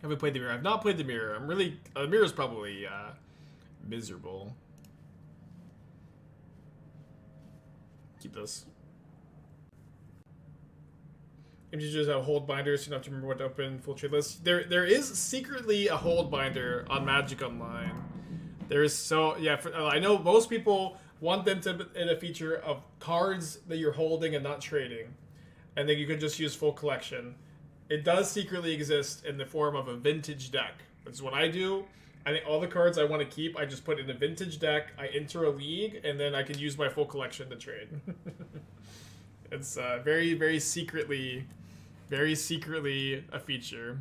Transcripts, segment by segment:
Have we played the mirror? I've not played the mirror. I'm really... the mirror's probably miserable. Keep this. MTGOs have hold binders, so you don't have to remember what to open full trade list. There is secretly a hold binder on Magic Online. There is I know most people want them to in a feature of cards that you're holding and not trading, and then you can just use full collection. It does secretly exist in the form of a vintage deck. That's what I do. I think all the cards I want to keep, I just put in a vintage deck. I enter a league, and then I can use my full collection to trade. It's very secretly a feature.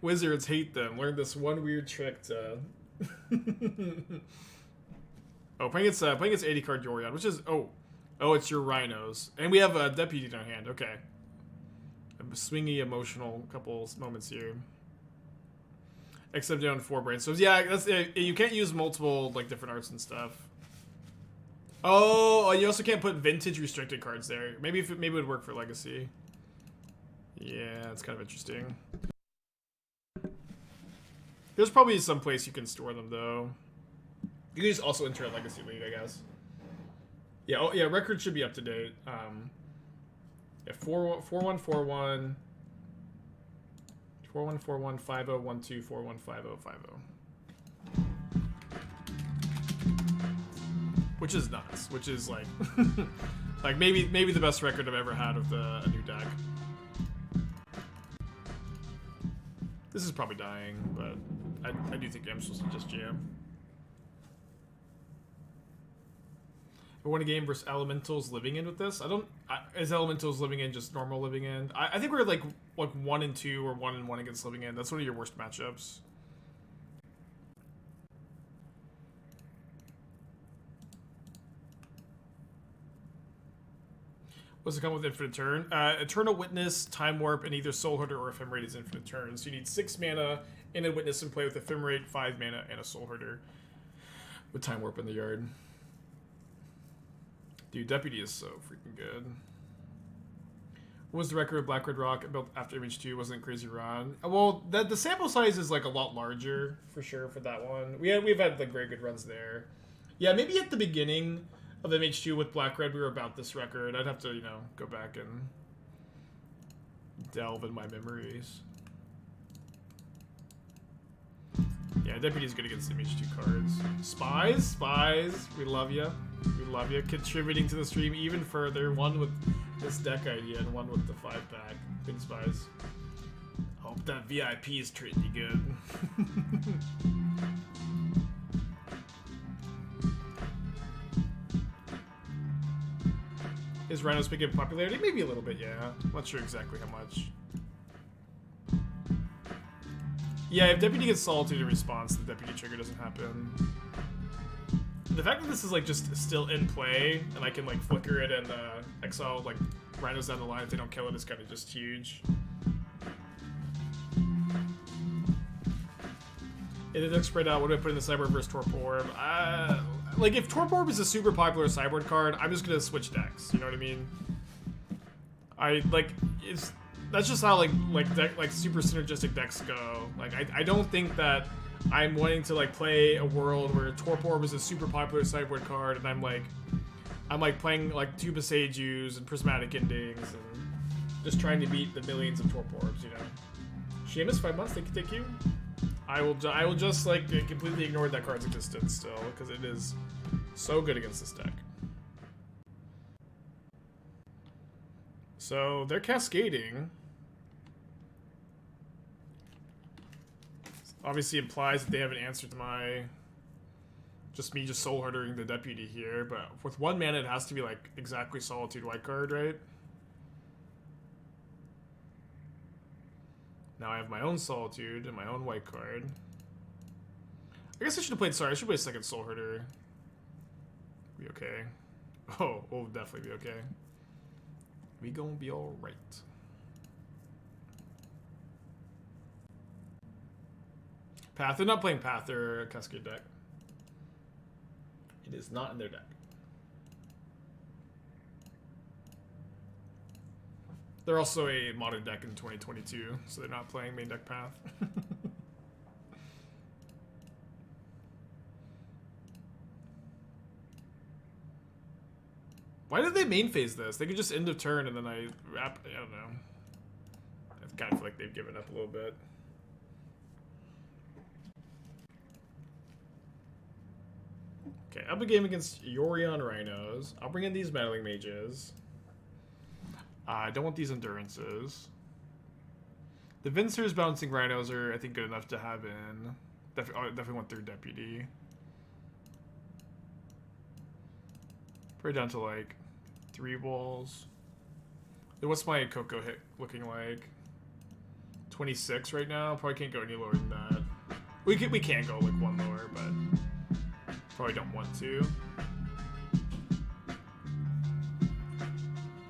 Wizards hate them. Learned this one weird trick to. Oh, playing its 80 card Yorion, which is it's your rhinos, and we have a deputy in our hand. Okay, a swingy, emotional couple moments here. Except down 4 brains. So yeah, that's you can't use multiple like different arts and stuff. Oh, you also can't put vintage restricted cards there. Maybe it would work for Legacy. Yeah, it's kind of interesting. There's probably some place you can store them though. You can just also enter a Legacy League, I guess. Yeah, record should be up to date. Yeah, 4141 4141 5012 415050. Which is nuts. Which is like like maybe the best record I've ever had with a new deck. This is probably dying, but I do think I'm supposed to just jam. I won a game versus Elementals Living In with this. Is Elementals Living In just normal Living In? I think we're like 1 and 2 or 1 and 1 against Living In. That's one of your worst matchups. What's it come with Infinite Turn? Eternal Witness, Time Warp, and either Soulherder or Ephemerate is Infinite Turn. So you need 6 mana in a Witness and play with Ephemerate, 5 mana, and a Soulherder with Time Warp in the yard. Dude, Deputy is so freaking good. What was the record of Black Red Rock built after Image 2? Wasn't Crazy Ron? Well, the sample size is like a lot larger for sure for that one. We've had like very good runs there. Yeah, maybe at the beginning of MH2 with Black Red we were about this record. I'd have to, go back and delve in my memories. Yeah, Deputy's good against MH2 cards. Spies, we love you. We love you. Contributing to the stream even further. One with this deck idea and one with the 5-pack. Good Spies. Hope that VIP is treating you good. Is Rhinos picking up popularity? Maybe a little bit, yeah. I'm not sure exactly how much. Yeah, if Deputy gets Solitude in response, the Deputy trigger doesn't happen. The fact that this is like just still in play, and I can like flicker it and exile like Rhinos down the line if they don't kill it is kind of just huge. If the deck spread out, what do I put in the Cyborg versus Torpor Orb? Like if Torpor Orb is a super popular sideboard card, I'm just gonna switch decks. You know what I mean? That's just how like super synergistic decks go. Like I don't think that I'm wanting to like play a world where Torpor Orb is a super popular sideboard card, and I'm like playing like two Beseijus and Prismatic Endings and just trying to beat the millions of Torpor Orbs. Seamus, 5 months. Thank you. I will just like completely ignore that card's existence still because it is so good against this deck. So they're cascading. Obviously implies that they haven't answered my just Soulherdering the Deputy here, but with 1 mana it has to be like exactly Solitude white card, right? Now I have my own Solitude and my own white card. I guess I should have played, I should play a second Soulherder. Be okay. Oh, we'll definitely be okay. We gonna be alright. Path, they're not playing Path or Cascade deck. It is not in their deck. They're also a modern deck in 2022, so they're not playing main deck path. Why did they main phase this? They could just end of turn and then I don't know. I kind of feel like they've given up a little bit. Okay, up a game against Yorion Rhinos. I'll bring in these Meddling Mages. I don't want these Endurances. The Vincers Bouncing Rhinos are, I think, good enough to have in. Definitely want their Deputy. Probably down to like 3 balls. What's my Coco hit looking like? 26 right now. Probably can't go any lower than that. We can go like 1 lower, but probably don't want to.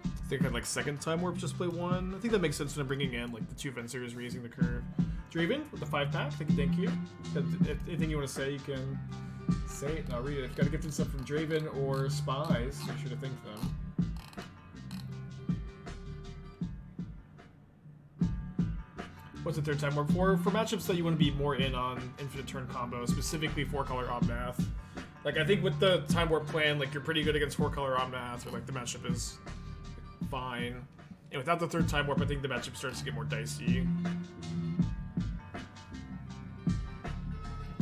I think I'd like second time warp just play 1. I think that makes sense when I'm bringing in like the 2 Vincers raising the curve. Draven with the 5-pack. Thank you. If anything you want to say, you can say it and I'll read it. If you gotta get this stuff from Draven or Spies, make sure to thank them. What's the 3rd time warp for? For matchups that you want to be more in on infinite turn combo, specifically 4-color Omnath. Like I think with the time warp plan, like you're pretty good against 4-color Omnath, or like the matchup is fine. And without the 3rd time warp, I think the matchup starts to get more dicey.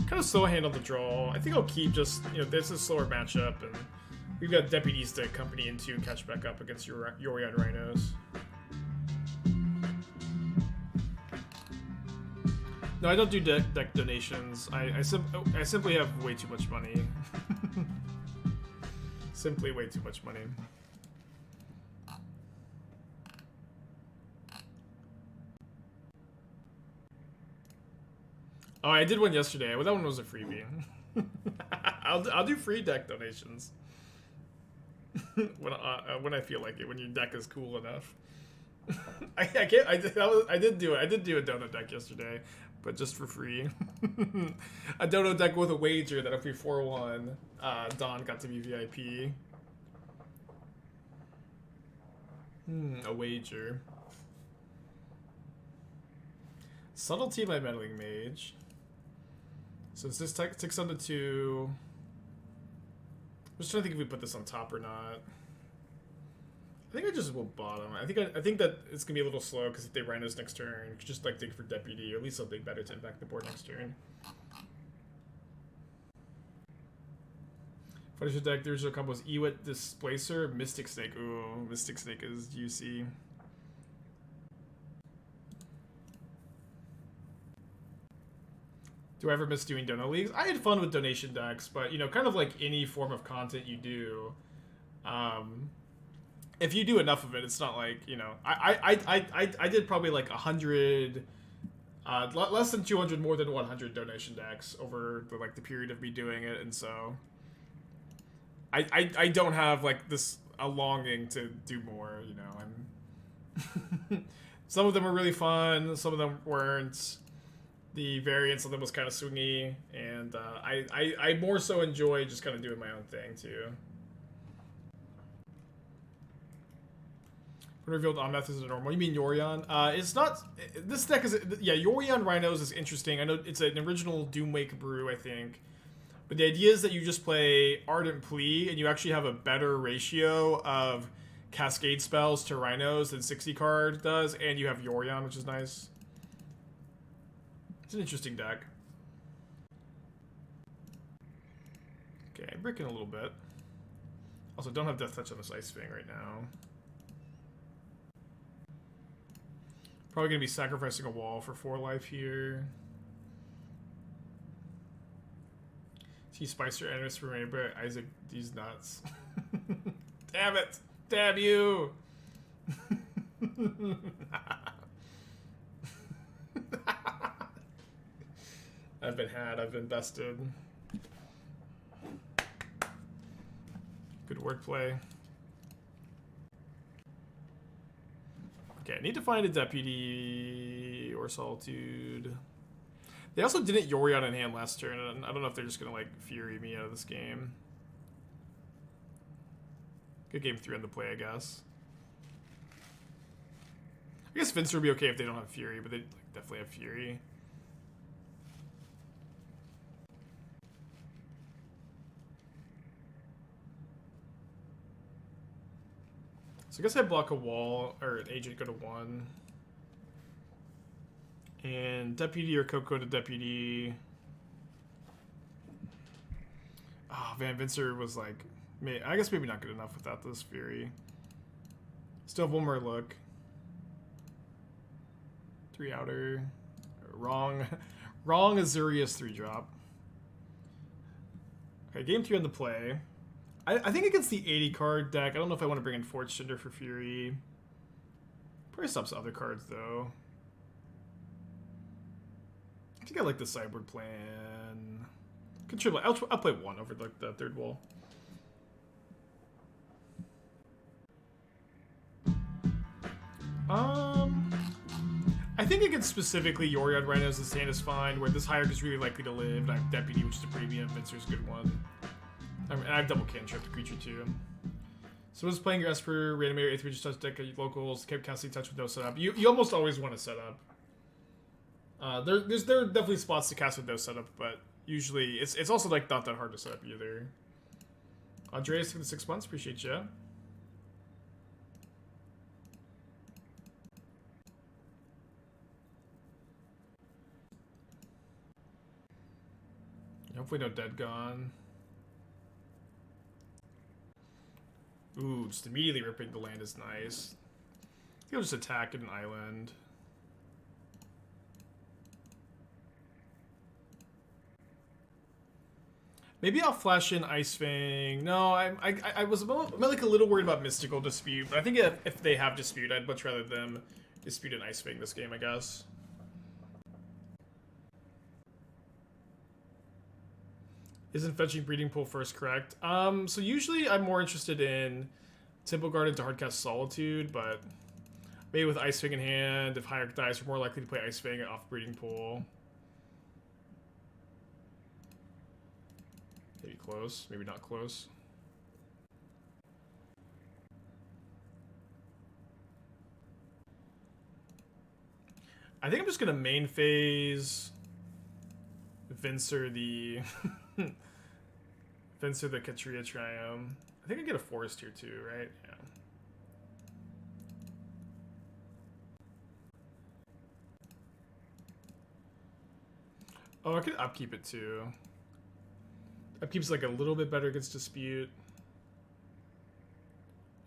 Kind of slow hand on the draw. I think I'll keep just, this is a slower matchup, and we've got Deputies to accompany into and catch back up against Yorion Rhinos. No, I don't do deck donations. I simply have way too much money. Simply way too much money. Oh, I did one yesterday. Well, that one was a freebie. I'll do free deck donations when I feel like it. When your deck is cool enough. I did do a donut deck yesterday, but just for free. A donut deck with a wager that if we 4-1, Don got to be VIP. A wager. Subtlety by Meddling Mage. So it's this ticks on the 2. I'm just trying to think if we put this on top or not. I think I just will bottom. I think that it's gonna be a little slow because if they Rhinos next turn, you could just like dig for Deputy or at least something better to impact the board next turn. Finisher deck, there's no combos. Ewit Displacer, Mystic Snake. Ooh, Mystic Snake is juicy. Do I ever miss doing dono leagues? I had fun with donation decks, but kind of like any form of content you do, if you do enough of it, it's not like I did probably like 100, less than 200, more than 100 donation decks over the period of me doing it, and so I don't have like a longing to do more. I'm some of them are really fun, some of them weren't. The variance of them was kind of swingy, and I more so enjoy just kind of doing my own thing too. When revealed Omnath is normal. You mean Yorion? It's not. This deck is Yorion Rhinos is interesting. I know it's an original Doomwake brew, I think, but the idea is that you just play Ardent Plea and you actually have a better ratio of Cascade spells to Rhinos than 60 card does, and you have Yorion, which is nice. It's an interesting deck. Okay, I'm bricking a little bit. Also, don't have Death Touch on this Ice Fang right now. Probably going to be sacrificing a wall for 4 life here. See Spicer Animus for me, but Isaac, these nuts. Damn it! Damn you! I've been had, I've been bested. Good wordplay. Okay, I need to find a Deputy or Solitude. They also didn't Yorion in hand last turn, and I don't know if they're just gonna Fury me out of this game. Good game 3 on the play, I guess. I guess Vincer would be okay if they don't have Fury, but they like, definitely have Fury. So I guess I block a wall, or an agent go to 1. And Deputy or Coco to Deputy. Oh man, Vincer was like, I guess maybe not good enough without this Fury. Still have one more look. 3 outer. Wrong. Wrong Azurius 3-drop. Okay, game 3 on the play. I think against the 80 card deck, I don't know if I want to bring in Forge Cinder for Fury. Probably stops other cards though. I think I like the sideboard plan. Control. I'll play 1 over like the 3rd wall. I think against specifically Yorion Rhinos and Stand is fine, where this hierarchy is really likely to live, and I have Deputy, which is a premium, Vincer's a good one. And I have double cantrip the creature too. So was playing your Esper, Reanimator, 8th Regis touch deck at locals, kept casting touch with no setup. You almost always want to set up. There are definitely spots to cast with no setup, but usually it's also like not that hard to set up either. Andreas for the 6 months, appreciate you. Hopefully no Dead Gone. Ooh, just immediately ripping the land is nice. He'll just attack an island. Maybe I'll flash in Ice Fang. No, I was about, I'm like a little worried about Mystical Dispute, but I think if they have Dispute, I'd much rather them dispute an Ice Fang this game, I guess. Isn't fetching Breeding Pool first correct? So usually I'm more interested in Temple Garden to hardcast Solitude, but maybe with Ice Fang in hand, if Hierarch dies, you're more likely to play Ice Fang off Breeding Pool. Maybe close, maybe not close. I think I'm just gonna main phase Vincer the Vincer the Katria Triumph. I think I get a forest here too, right? Yeah. Oh, I could upkeep it too. Upkeep's like a little bit better against Dispute.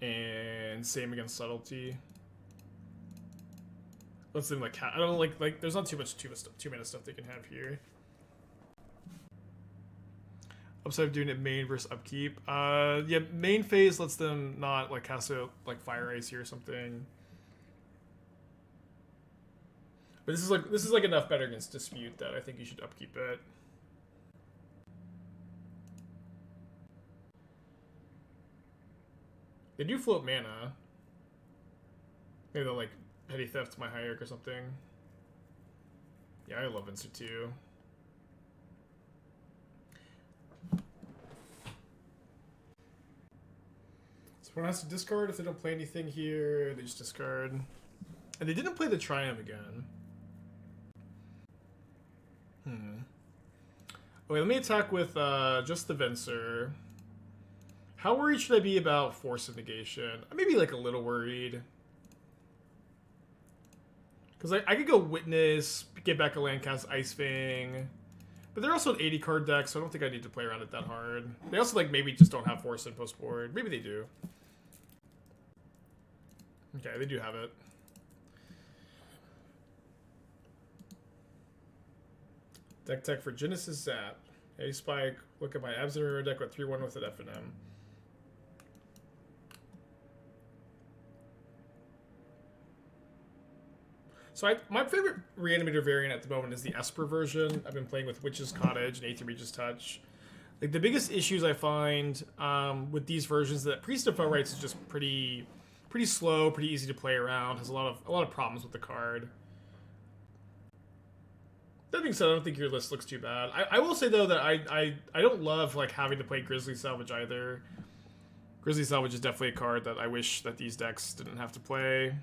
And same against Subtlety. Let's them like I don't like there's not too mana stuff they can have here. Upside of doing it main versus upkeep. Yeah, main phase lets them not like cast out like Fire Ice here or something. But this is like enough better against Dispute that I think you should upkeep it. They do float mana. Maybe they'll like Petty Theft my Hierarch or something. Yeah, I love Vincer too. So one has to discard if they don't play anything here. They just discard. And they didn't play the Triumph again. Okay, let me attack with just the Vincer. How worried should I be about Force of Negation? I may be like a little worried. Because I could go Witness, get back a land, cast Ice Fang. But they're also an 80 card deck, so I don't think I need to play around it that hard. They also like maybe just don't have Force in post board. Maybe they do. Okay, they do have it. Deck tech for Genesis Zap. Hey Spike, look at my Abzor deck with 3-1 with an F&M. So my favorite Reanimator variant at the moment is the Esper version. I've been playing with Witch's Cottage and 8th Regis Touch. Like the biggest issues I find with these versions is that Priest of Fell Rights is just pretty slow, pretty easy to play around. Has a lot of problems with the card. That being said, I don't think your list looks too bad. I will say though that I don't love like having to play Grizzly Salvage either. Grizzly Salvage is definitely a card that I wish that these decks didn't have to play.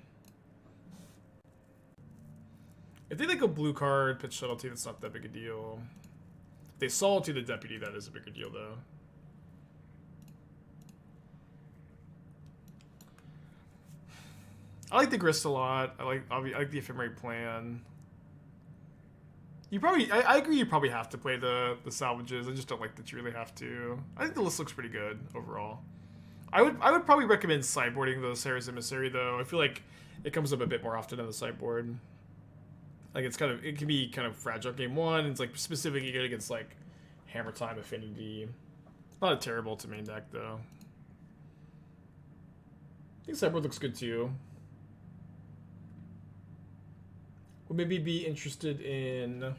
If they like a blue card, pitch subtlety, that's not that big a deal. If they solitude the deputy, that is a bigger deal, though. I like the grist a lot. I like the ephemerate plan. You probably, I agree. You probably have to play the salvages. I just don't like that you really have to. I think the list looks pretty good overall. I would probably recommend sideboarding the Sarah's Emissary though. I feel like it comes up a bit more often on the sideboard. Like it can be kind of fragile game one. It's like specifically good against like Hammer Time, Affinity. Not a terrible to main deck though. I think sideboard looks good too. Would maybe be interested in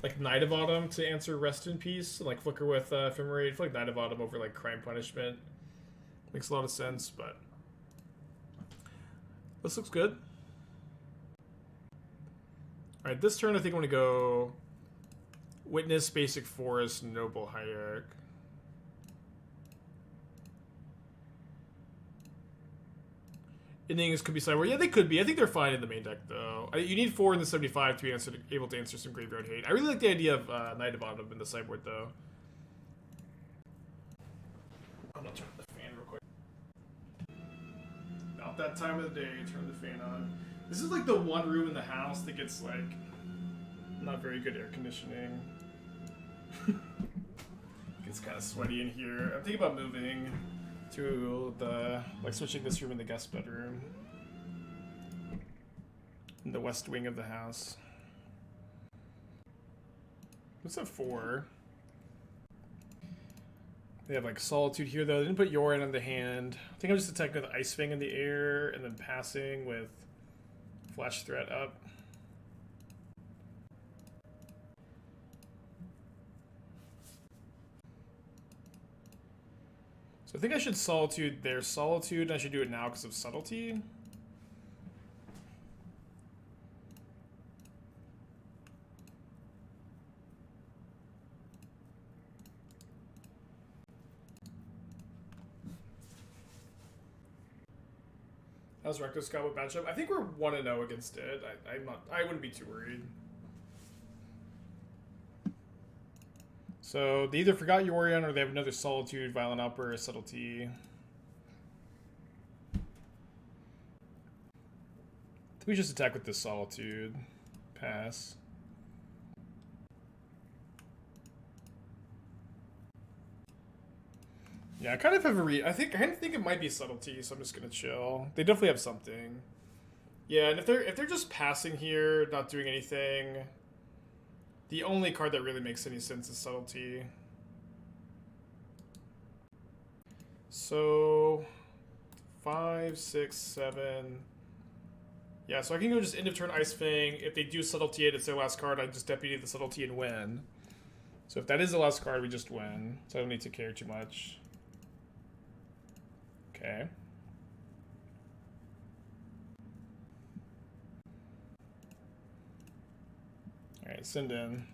like Knight of Autumn to answer Rest in Peace, like Flicker with Ephemerate. I feel like Knight of Autumn over like Crime Punishment makes a lot of sense, but this looks good. Alright, this turn I think I'm gonna go Witness, Basic Forest, Noble Hierarch. Innings could be sideboard. Yeah, they could be. I think they're fine in the main deck, though. You need 4 in the 75 to be able to answer some Graveyard Hate. I really like the idea of Knight of Autumn in the sideboard, though. I'm gonna turn the fan real quick. About that time of the day, turn the fan on. This is like the one room in the house that gets, like, not very good air conditioning. Gets kind of sweaty in here. I'm thinking about moving to switching this room in the guest bedroom. In the west wing of the house. What's that for? They have like Solitude here though. They didn't put Yorin on the hand. I think I'm just attacking with Ice Fang in the air and then passing with Flash Threat up. So I think I should Solitude their Solitude, and I should do it now because of Subtlety. How's Recto Scout with matchup? I think we're 1-0 against it. I wouldn't be too worried. So they either forgot Yorion or they have another Solitude, Violent Outburst, Subtlety. We just attack with this Solitude. Pass. Yeah, I kind of have a read. I kind of think it might be Subtlety, so I'm just gonna chill. They definitely have something. Yeah, and if they're just passing here, not doing anything, the only card that really makes any sense is Subtlety. So 5, 6, 7. Yeah, so I can go just end of turn Ice Fang. If they do Subtlety it, it's their last card. I just deputy the Subtlety and win. So if that is the last card, we just win. So I don't need to care too much. Okay. Alright, send in.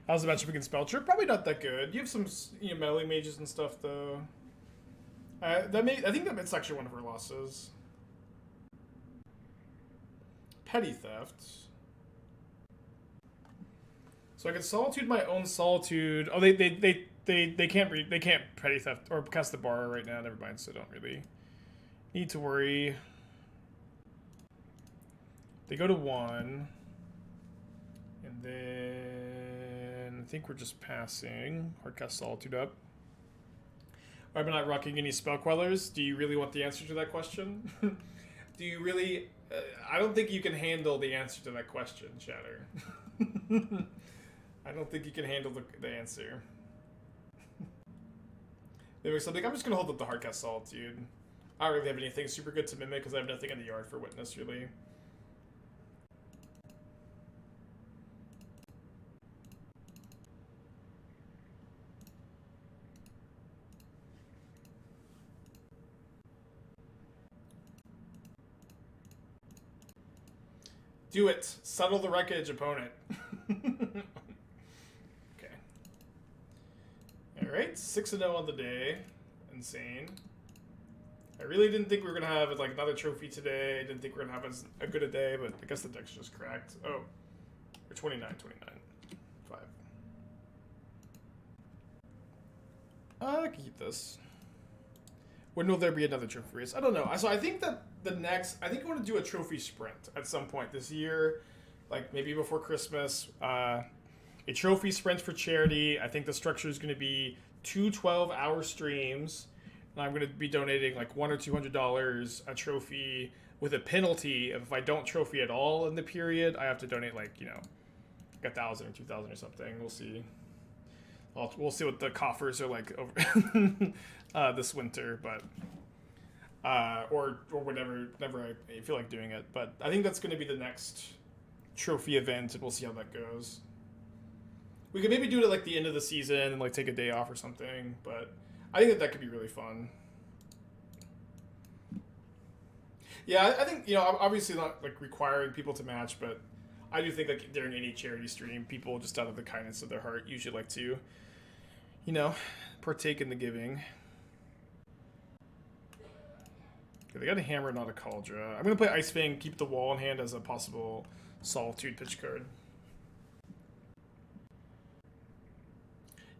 How's the matchup against Belcher? Probably not that good. You have some melee mages and stuff, though. I think that's actually one of her losses. Petty Theft. So I can Solitude my own Solitude. Oh, they can't Petty Theft or cast the bar right now. Never mind. So don't really need to worry. They go to 1, and then I think we're just passing. Hardcast Solitude up. Why am I not rocking any Spell Quellers? Do you really want the answer to that question? Do you really? I don't think you can handle the answer to that question, Shatter. I don't think you can handle the answer. There was something. I'm just gonna hold up the Hardcast Solitude. I don't really have anything super good to mimic because I have nothing in the yard for Witness, really. Do it. Settle the wreckage, opponent. Okay. Alright, 6-0 on the day. Insane. I really didn't think we were gonna have like another trophy today. I didn't think we were gonna have a good a day, but I guess the deck's just cracked. Oh, we're 29. 5. I can keep this. When will there be another trophy race? I don't know. So I think that I think I want to do a trophy sprint at some point this year, like maybe before Christmas. A trophy sprint for charity. I think the structure is going to be 2 12-hour streams. And I'm going to be donating like $100 or $200 a trophy with a penalty of if I don't trophy at all in the period, I have to donate like, you know, like 1,000 or 2,000 or something. We'll see. We'll see what the coffers are like over this winter, but or whenever I feel like doing it. But I think that's going to be the next trophy event, and we'll see how that goes. We could maybe do it at like the end of the season and like take a day off or something, but I think that could be really fun. Yeah, I think, you know, obviously not like requiring people to match, but I do think like during any charity stream, people just out of the kindness of their heart usually like to, you know, partake in the giving. Okay, they got a hammer, not a cauldron. I'm going to play Ice Fang, keep the wall in hand as a possible Solitude pitch card.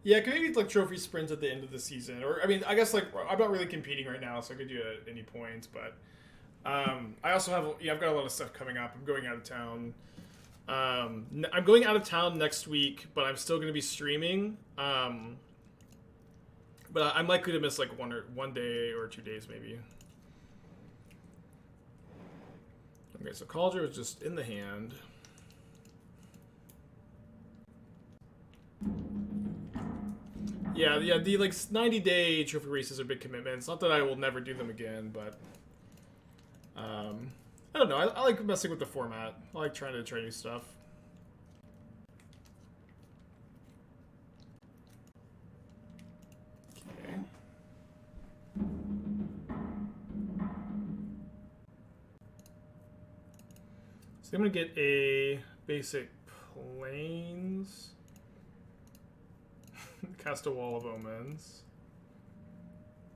Yeah, could maybe like trophy sprints at the end of the season, or I mean, I guess like I'm not really competing right now, so I could do it at any point. But I also have, I've got a lot of stuff coming up. I'm going out of town. I'm going out of town next week, but I'm still going to be streaming. But I'm likely to miss like one day or 2 days maybe. Okay, so Cauldron is just in the hand. Yeah, the like 90-day trophy races are big commitments. Not that I will never do them again, but I don't know. I like messing with the format. I like trying to try new stuff. Okay. So I'm gonna get a basic plains. Cast a Wall of Omens.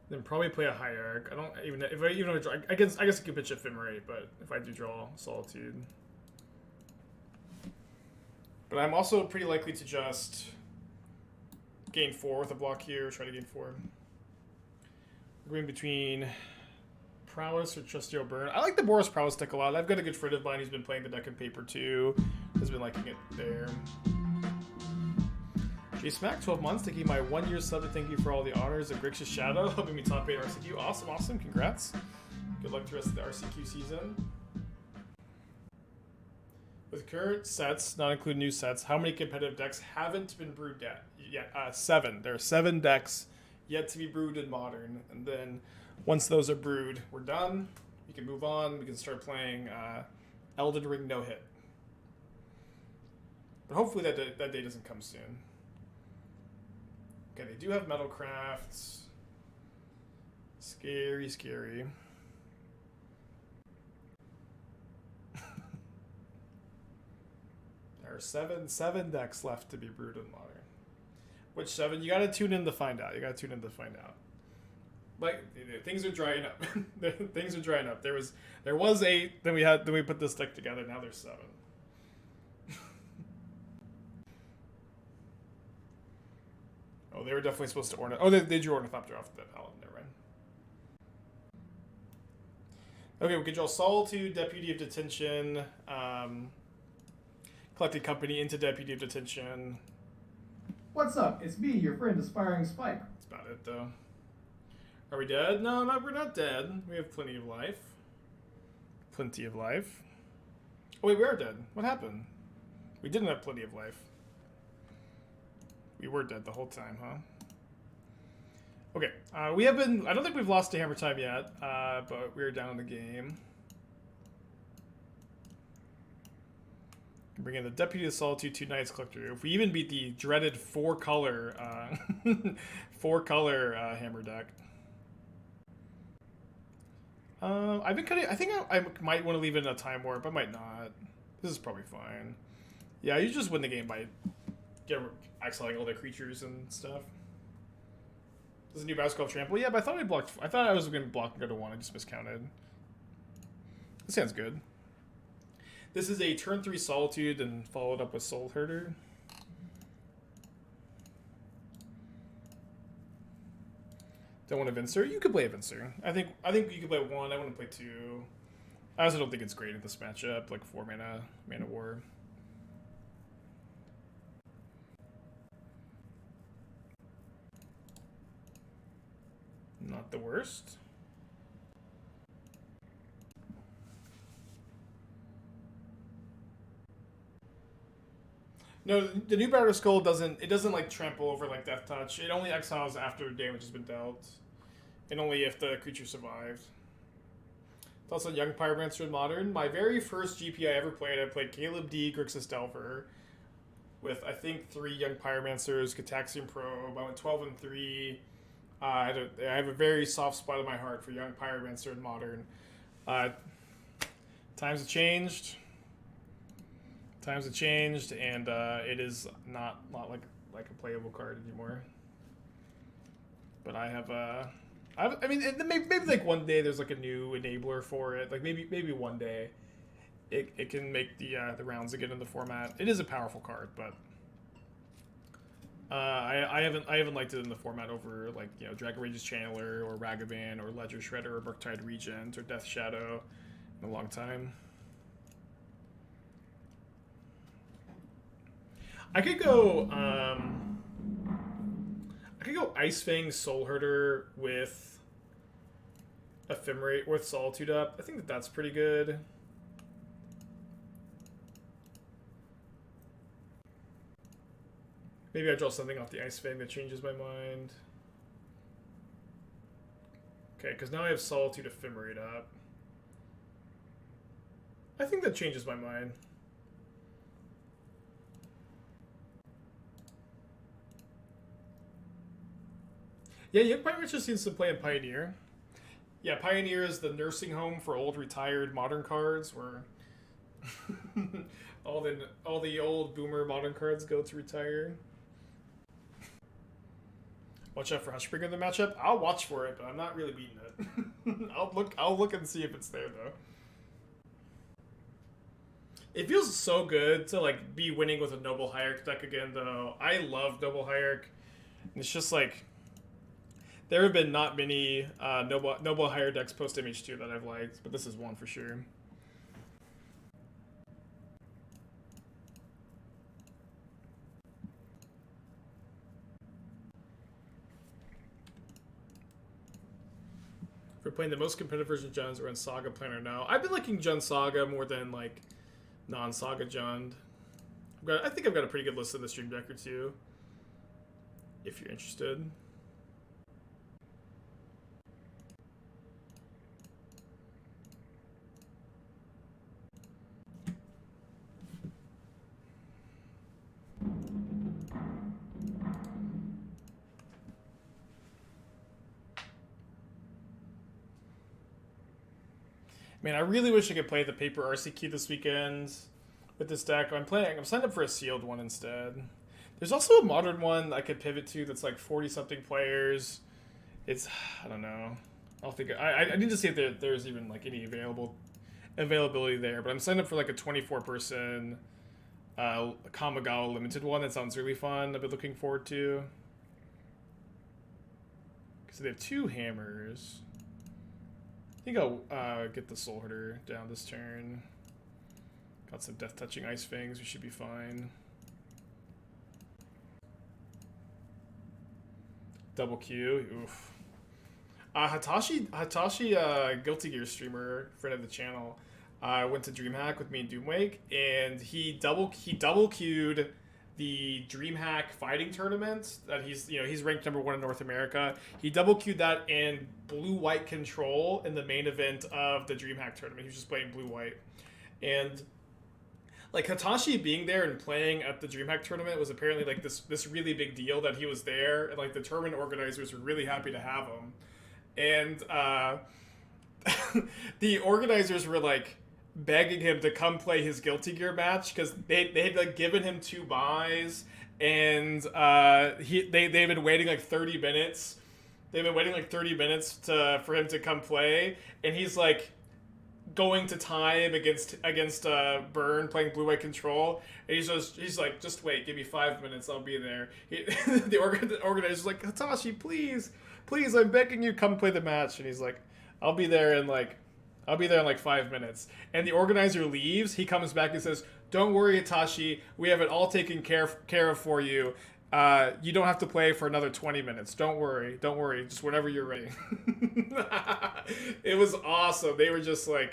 Then probably play a Hierarch. I don't even if I even draw. I guess I could pitch Ephemerate, but if I do draw Solitude. But I'm also pretty likely to just gain 4 with a block here. Try to gain 4. I'm going between Prowess or Trusty O'Byrne. I like the Boros Prowess deck a lot. I've got a good friend of mine who's been playing the deck in paper too. Has been liking it there. Smack 12 months, taking my 1-year sub to thank you for all the honors of Grixis Shadow, helping me top 8 RCQ. Awesome, congrats. Good luck to the rest of the RCQ season. With current sets, not including new sets, how many competitive decks haven't been brewed yet? 7. There are 7 decks yet to be brewed in Modern, and then once those are brewed, we're done. We can move on. We can start playing Elden Ring No Hit. But hopefully that day doesn't come soon. Okay, they do have metal crafts. Scary, scary. There are seven decks left to be brewed in Modern. Which 7? You gotta tune in to find out. Like, things are drying up. Things are drying up. There was 8. Then we put this deck together. Now there's 7. Oh, they were definitely supposed to ornament. Oh, they drew Ornithopter off the palette. Never mind. Okay, we can draw Solitude, Deputy of Detention, Collected Company into Deputy of Detention. What's up? It's me, your friend, Aspiring Spike. That's about it, though. Are we dead? No, we're not dead. We have plenty of life. Plenty of life. Oh, wait, we are dead. What happened? We didn't have plenty of life. We were dead the whole time, huh? Okay, we have been... I don't think we've lost to Hammer Time yet, but we're down in the game. Bring in the Deputy of Solitude, 2 Knights Collector. If we even beat the dreaded 4-color, 4-color Hammer deck. I've been cutting... I think I might want to leave it in a Time Warp. I might not. This is probably fine. Yeah, you just win the game by... exiling all their creatures and stuff. There's a new basketball trample. Yeah, but I thought I was going to block and go to 1. I just miscounted. This sounds good. This is a turn 3 Solitude and followed up with Soulherder. Don't want a Vincer? You could play a Vincer. I think you could play 1. I want to play 2. I also don't think it's great in this matchup, like 4 mana war. Not the worst. No, the new Battle Skull doesn't like trample over like Death Touch. It only exiles after damage has been dealt. And only if the creature survived. It's also Young Pyromancer in Modern. My very first GP I ever played, I played Caleb D, Grixis Delver, with I think 3 Young Pyromancers, Cataxian Probe. I went 12-3. I have a very soft spot in my heart for Young Pyromancer in Modern. Times have changed. And it is not like a playable card anymore. But I mean, maybe like one day there's like a new enabler for it. Like maybe one day it can make the rounds again in the format. It is a powerful card, but I haven't liked it in the format over like Dragon Rage's Channeler or Ragavan or Ledger Shredder or Murktide Regent or Death Shadow in a long time. I could go Ice Fang Soulherder with Ephemerate with Solitude up. I think that's pretty good. Maybe I draw something off the Ice Fang that changes my mind. Okay, because now I have Solitude Ephemerate up. I think that changes my mind. Yeah, Young Pirate just needs to play in Pioneer. Yeah, Pioneer is the nursing home for old retired Modern cards, where all the old boomer Modern cards go to retire. Watch out for Hushbringer in the matchup. I'll watch for it, but I'm not really beating it. I'll look and see if it's there though. It feels so good to like be winning with a Noble Hierarch deck again, though. I love Noble Hierarch. It's just like there have been not many Noble Hierarch decks post MH2 that I've liked, but this is one for sure. We're playing the most competitive version of Jund, we're in Saga Planner now. I've been liking Jund Saga more than like non-Saga Jund. I think I've got a pretty good list in the Stream Deck or two, if you're interested. Man, I really wish I could play the paper RCQ this weekend with this deck. I'm signed up for a sealed one instead. There's also a modern one I could pivot to that's like 40-something players. It's, I don't know. I'll figure. I need to see if there's even like any availability there. But I'm signed up for like a 24-person Kamigawa limited one. That sounds really fun. I've been looking forward to. Because they have 2 hammers. I think I'll get the Soulherder down this turn. Got some death-touching Ice Fangs. We should be fine. Double Q. Oof. Hatashi, Guilty Gear streamer, friend of the channel, went to DreamHack with me and Doomwake, and he double queued the DreamHack fighting tournament that he's ranked #1 in North America. He double queued that in blue-white control in the main event of the DreamHack tournament. He was just playing blue-white, and like Hatashi being there and playing at the DreamHack tournament was apparently like this really big deal that he was there, and like the tournament organizers were really happy to have him, and the organizers were like begging him to come play his Guilty Gear match because they had like given him 2 buys, and they've been waiting like 30 minutes. they've been waiting like 30 minutes for him to come play, and he's like going to time against Burn playing blue white control, and he's like, just wait, give me 5 minutes, I'll be there. The organizer's like, Hitachi, please, I'm begging you, come play the match, and he's like, I'll be there in like 5 minutes. And the organizer leaves. He comes back and says, don't worry, Hitachi, we have it all taken care of for you. You don't have to play for another 20 minutes. Don't worry, just whenever you're ready. It was awesome. They were just willing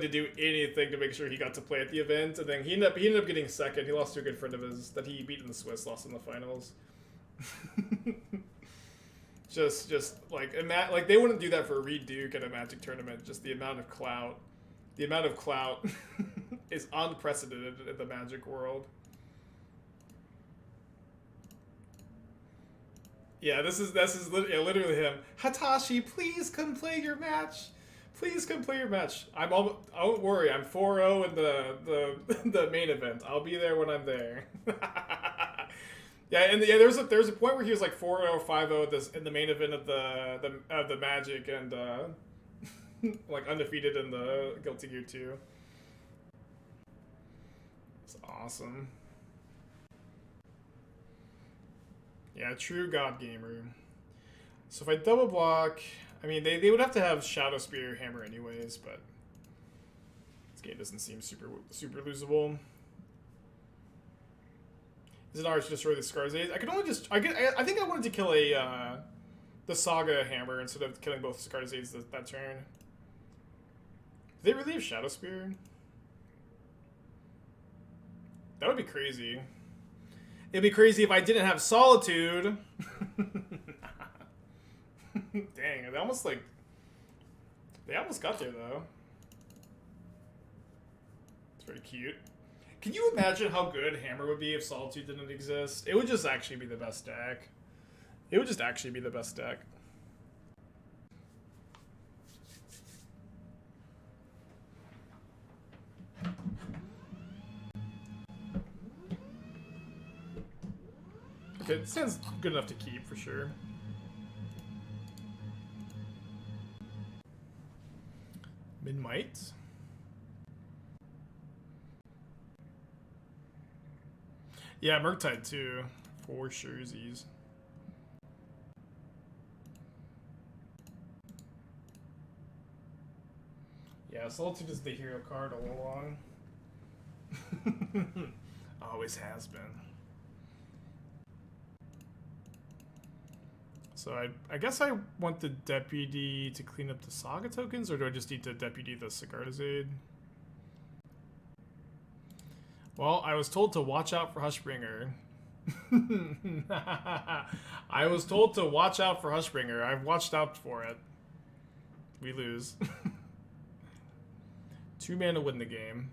to do anything to make sure he got to play at the event, and then he ended up getting second. He lost to a good friend of his that he beat in the Swiss, lost in the finals. just like they wouldn't do that for Reed Duke at a Magic tournament. Just the amount of clout is unprecedented in the Magic world. Yeah, this is literally him. Hitachi, please come play your match. Please come play your match. Don't worry, I'm 4-0 in the main event. I'll be there when I'm there. Yeah, there's a point where he was like 4-0, 5-0 in the main event of the Magic, and like undefeated in the Guilty Gear 2. It's awesome. Yeah, true God gamer. So if I double block, I mean, they would have to have Shadow Spear Hammer anyways, but this game doesn't seem super losable. Is it ours to destroy the Scars? I could only just I think I wanted to kill the Saga Hammer instead of killing both Scars that turn. Did they really have Shadow Spear? That would be crazy. It'd be crazy if I didn't have Solitude. Dang, they almost got there though. It's very cute. Can you imagine how good Hammer would be if Solitude didn't exist? It would just actually be the best deck. Okay, it sounds good enough to keep for sure. Mid-might. Yeah, Murktide too. For surezies. Yeah, Solitude is the hero card all along. Always has been. So I guess I want the Deputy to clean up the Saga tokens, or do I just need to Deputy the Sigardazade? Well, I was told to watch out for Hushbringer. I was told to watch out for Hushbringer. I've watched out for it. We lose. 2 mana to win the game.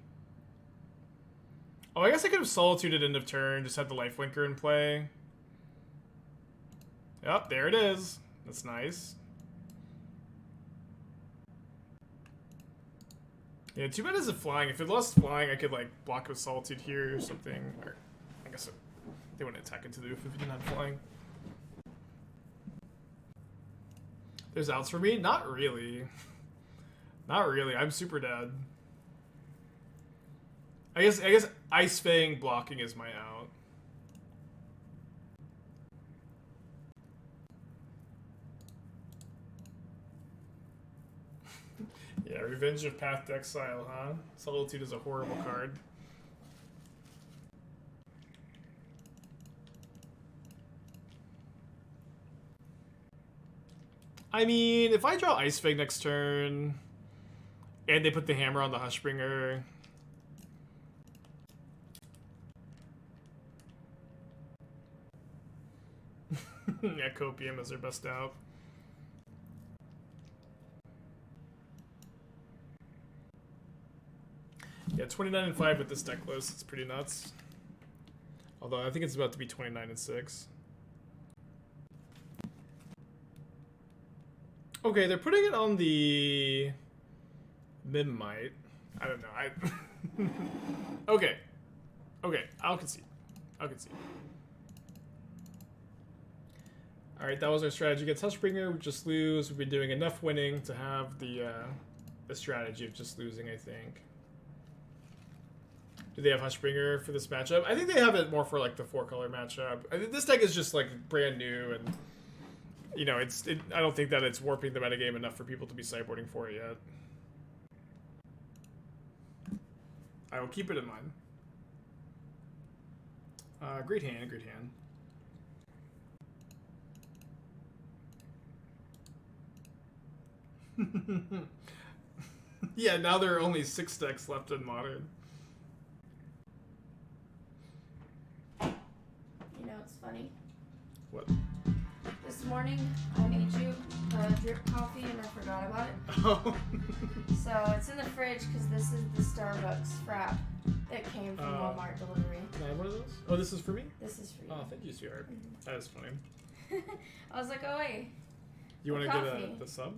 Oh, I guess I could have Solitude at end of turn, just had the Lifelinker in play. Yep, there it is. That's nice. Yeah, too bad isn't flying. If it lost flying, I could like block with Solitude here or something. Or I guess they wouldn't attack into the roof if it didn't have flying. There's outs for me? Not really. Not really. I'm super dead. I guess Ice Fang blocking is my out. Yeah, Revenge of Path to Exile, huh? Solitude is a horrible card. I mean, if I draw Ice Fang next turn, and they put the hammer on the Hushbringer... yeah, Copium is their best out. Yeah, 29-5 with this deck list. It's pretty nuts. Although I think it's about to be 29-6. Okay, they're putting it on the Mid-Might. I don't know. Okay. Okay, I'll concede. Alright, that was our strategy against Hushbringer. We just lose. We've been doing enough winning to have the strategy of just losing, I think. Do they have Hushbringer for this matchup? I think they have it more for like the 4-color matchup. I think this deck is just like brand new, and you know, I don't think that it's warping the metagame enough for people to be sideboarding for it yet. I will keep it in mind. Great hand, great hand. Yeah, now there are only 6 decks left in Modern. You know, it's funny. What? This morning, I made you drip coffee and I forgot about it. Oh. So it's in the fridge because this is the Starbucks frap that came from Walmart delivery. Can I have one of those? Oh, this is for me? This is for you. Oh, thank you, sweetheart. That is funny. I was like, oh wait. You want to get the sub?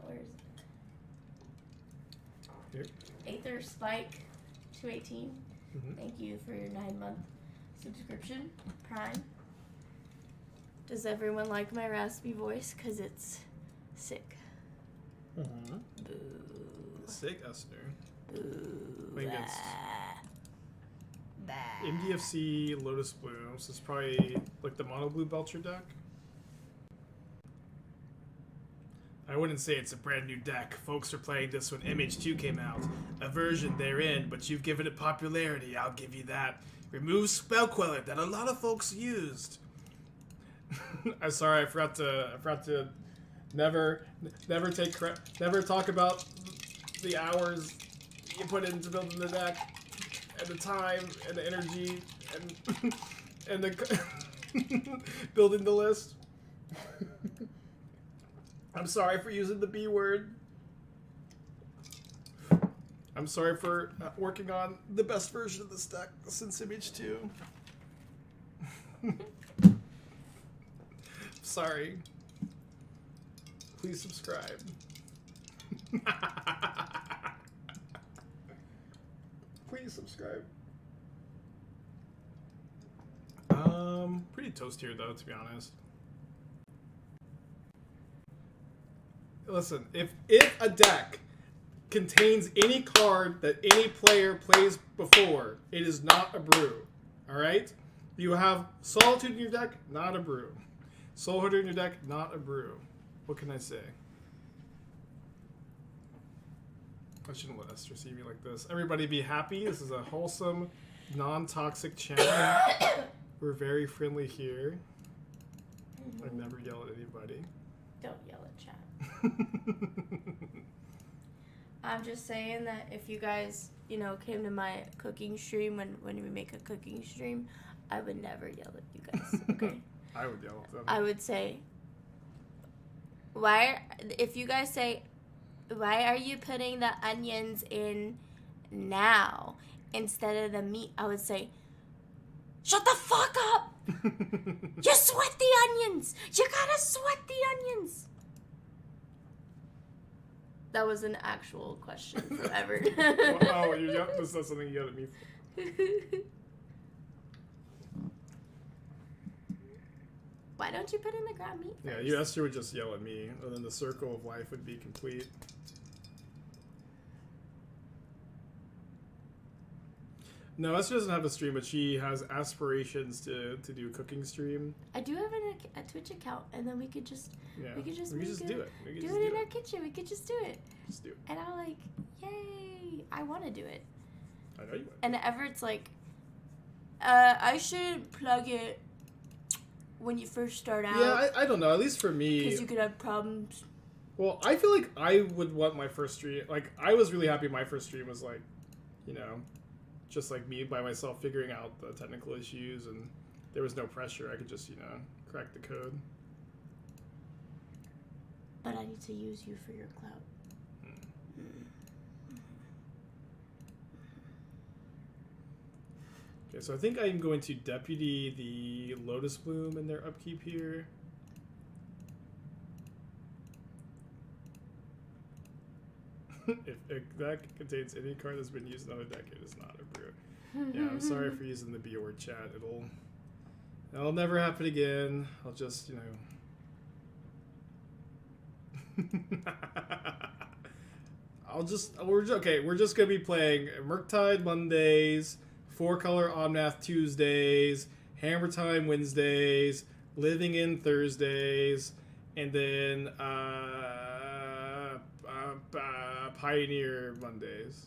Where is it? Here. Aether Spike 218. Mm-hmm. Thank you for your 9-month subscription. Prime. Does everyone like my raspy voice? Because it's sick. Mm-hmm. Boo. Sick, Esther. Boo. Playing against MDFC Lotus Blue. So it's probably like the mono blue Belcher deck. I wouldn't say it's a brand new deck. Folks are playing this when MH2 came out. A version therein, but you've given it popularity. I'll give you that. Remove Spell Queller that a lot of folks used. I'm sorry, I forgot to never talk about the hours you put into building the deck, and the time, and the energy, and the building the list. I'm sorry for using the B word. I'm sorry for working on the best version of this deck since Image 2. Sorry. Please subscribe. Please subscribe. Pretty toast here though, to be honest. Listen, if a deck contains any card that any player plays before, it is not a brew. Alright? You have Solitude in your deck, not a brew. Soulherder in your deck, not a brew. What can I say? I shouldn't let Esther see me like this. Everybody be happy. This is a wholesome, non-toxic channel. We're very friendly here. I never yell at anybody. Don't yell at chat. I'm just saying that if you guys, came to my cooking stream when we make a cooking stream, I would never yell at you guys, okay? I would yell at them. I would say, if you guys say, why are you putting the onions in now instead of the meat? I would say, shut the fuck up! You sweat the onions! You gotta sweat the onions! That was an actual question forever. Oh, this is something you yelled at me for. Why don't you put in the ground meat first? Yeah, Esther would just yell at me, and then the circle of life would be complete. No, Esther doesn't have a stream, but she has aspirations to do a cooking stream. I do have a Twitch account, and then we could just do it. do it in our kitchen. We could just do it. Just do it. And I'm like, yay! I want to do it. I know you would. And Everett's like, I should plug it when you first start out. Yeah, I don't know. At least for me, because you could have problems. Well, I feel like I would want my first stream. Like, I was really happy my first stream was like, just like me by myself figuring out the technical issues, and there was no pressure. I could just, crack the code. But I need to use you for your clout. Okay, so I think I'm going to deputy the Lotus Bloom in their upkeep here. If a deck contains any card that's been used in another deck, it is not a brew. Yeah, I'm sorry for using the B word, chat. That'll never happen again. I'll just, you know. We're just gonna be playing Murktide Mondays, 4-color Omnath Tuesdays, Hammer Time Wednesdays, Living In Thursdays, and then Pioneer Mondays.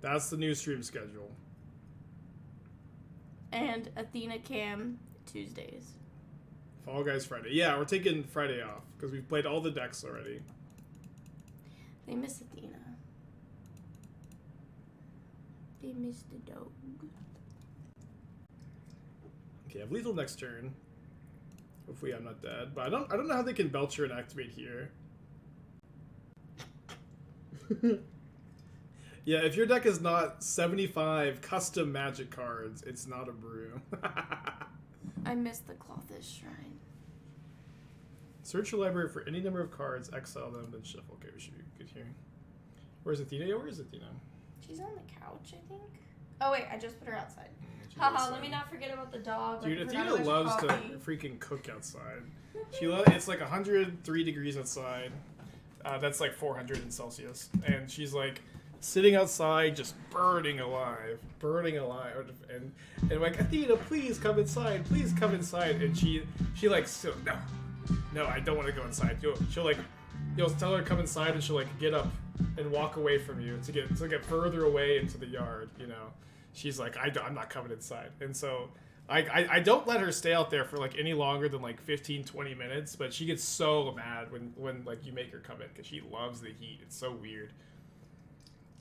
That's the new stream schedule. And Athena Cam Tuesdays. Fall Guys Friday. Yeah, we're taking Friday off because we've played all the decks already. They miss Athena. They miss the dog. Okay, I have lethal next turn. Hopefully I'm not dead. But I don't know how they can Belcher and activate here. Yeah, if your deck is not 75 custom magic cards, it's not a brew. I missed the Clothish Shrine. Search your library for any number of cards, exile them, then shuffle. Okay, we should be good here. Where's Athena? Yeah, where is Athena? She's on the couch, I think. Oh wait, I just put her outside. She's Haha, outside. let me not forget about the dog. Dude, Like, Athena forgot about loves to coffee. freaking cook outside. It's like 103 degrees outside. That's like 400 in Celsius. And she's like sitting outside just burning alive. And I'm like, Athena, please come inside. Please come inside. And she like, so, no, I don't want to go inside. She'll like, you'll tell her to come inside and she'll like get up and walk away from you to get further away into the yard, you know. She's like, I'm not coming inside. And so I don't let her stay out there for like any longer than like 15-20 minutes, but she gets so mad when like you make her come in because she loves the heat. It's so weird.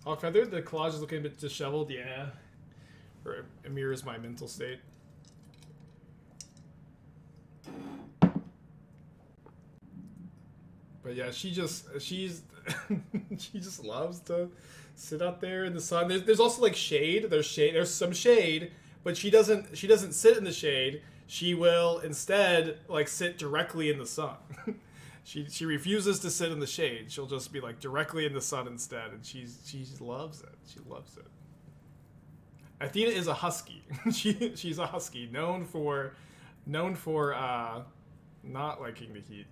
Hawk Feather, the collage is looking a bit disheveled, yeah. Or it mirrors my mental state. But yeah, she just loves to sit out there in the sun. There's also like shade. There's some shade, but she doesn't sit in the shade. She will instead like sit directly in the sun. She refuses to sit in the shade. She'll just be like directly in the sun instead, and she loves it. She loves it. Athena is a husky. She's a husky known for not liking the heat.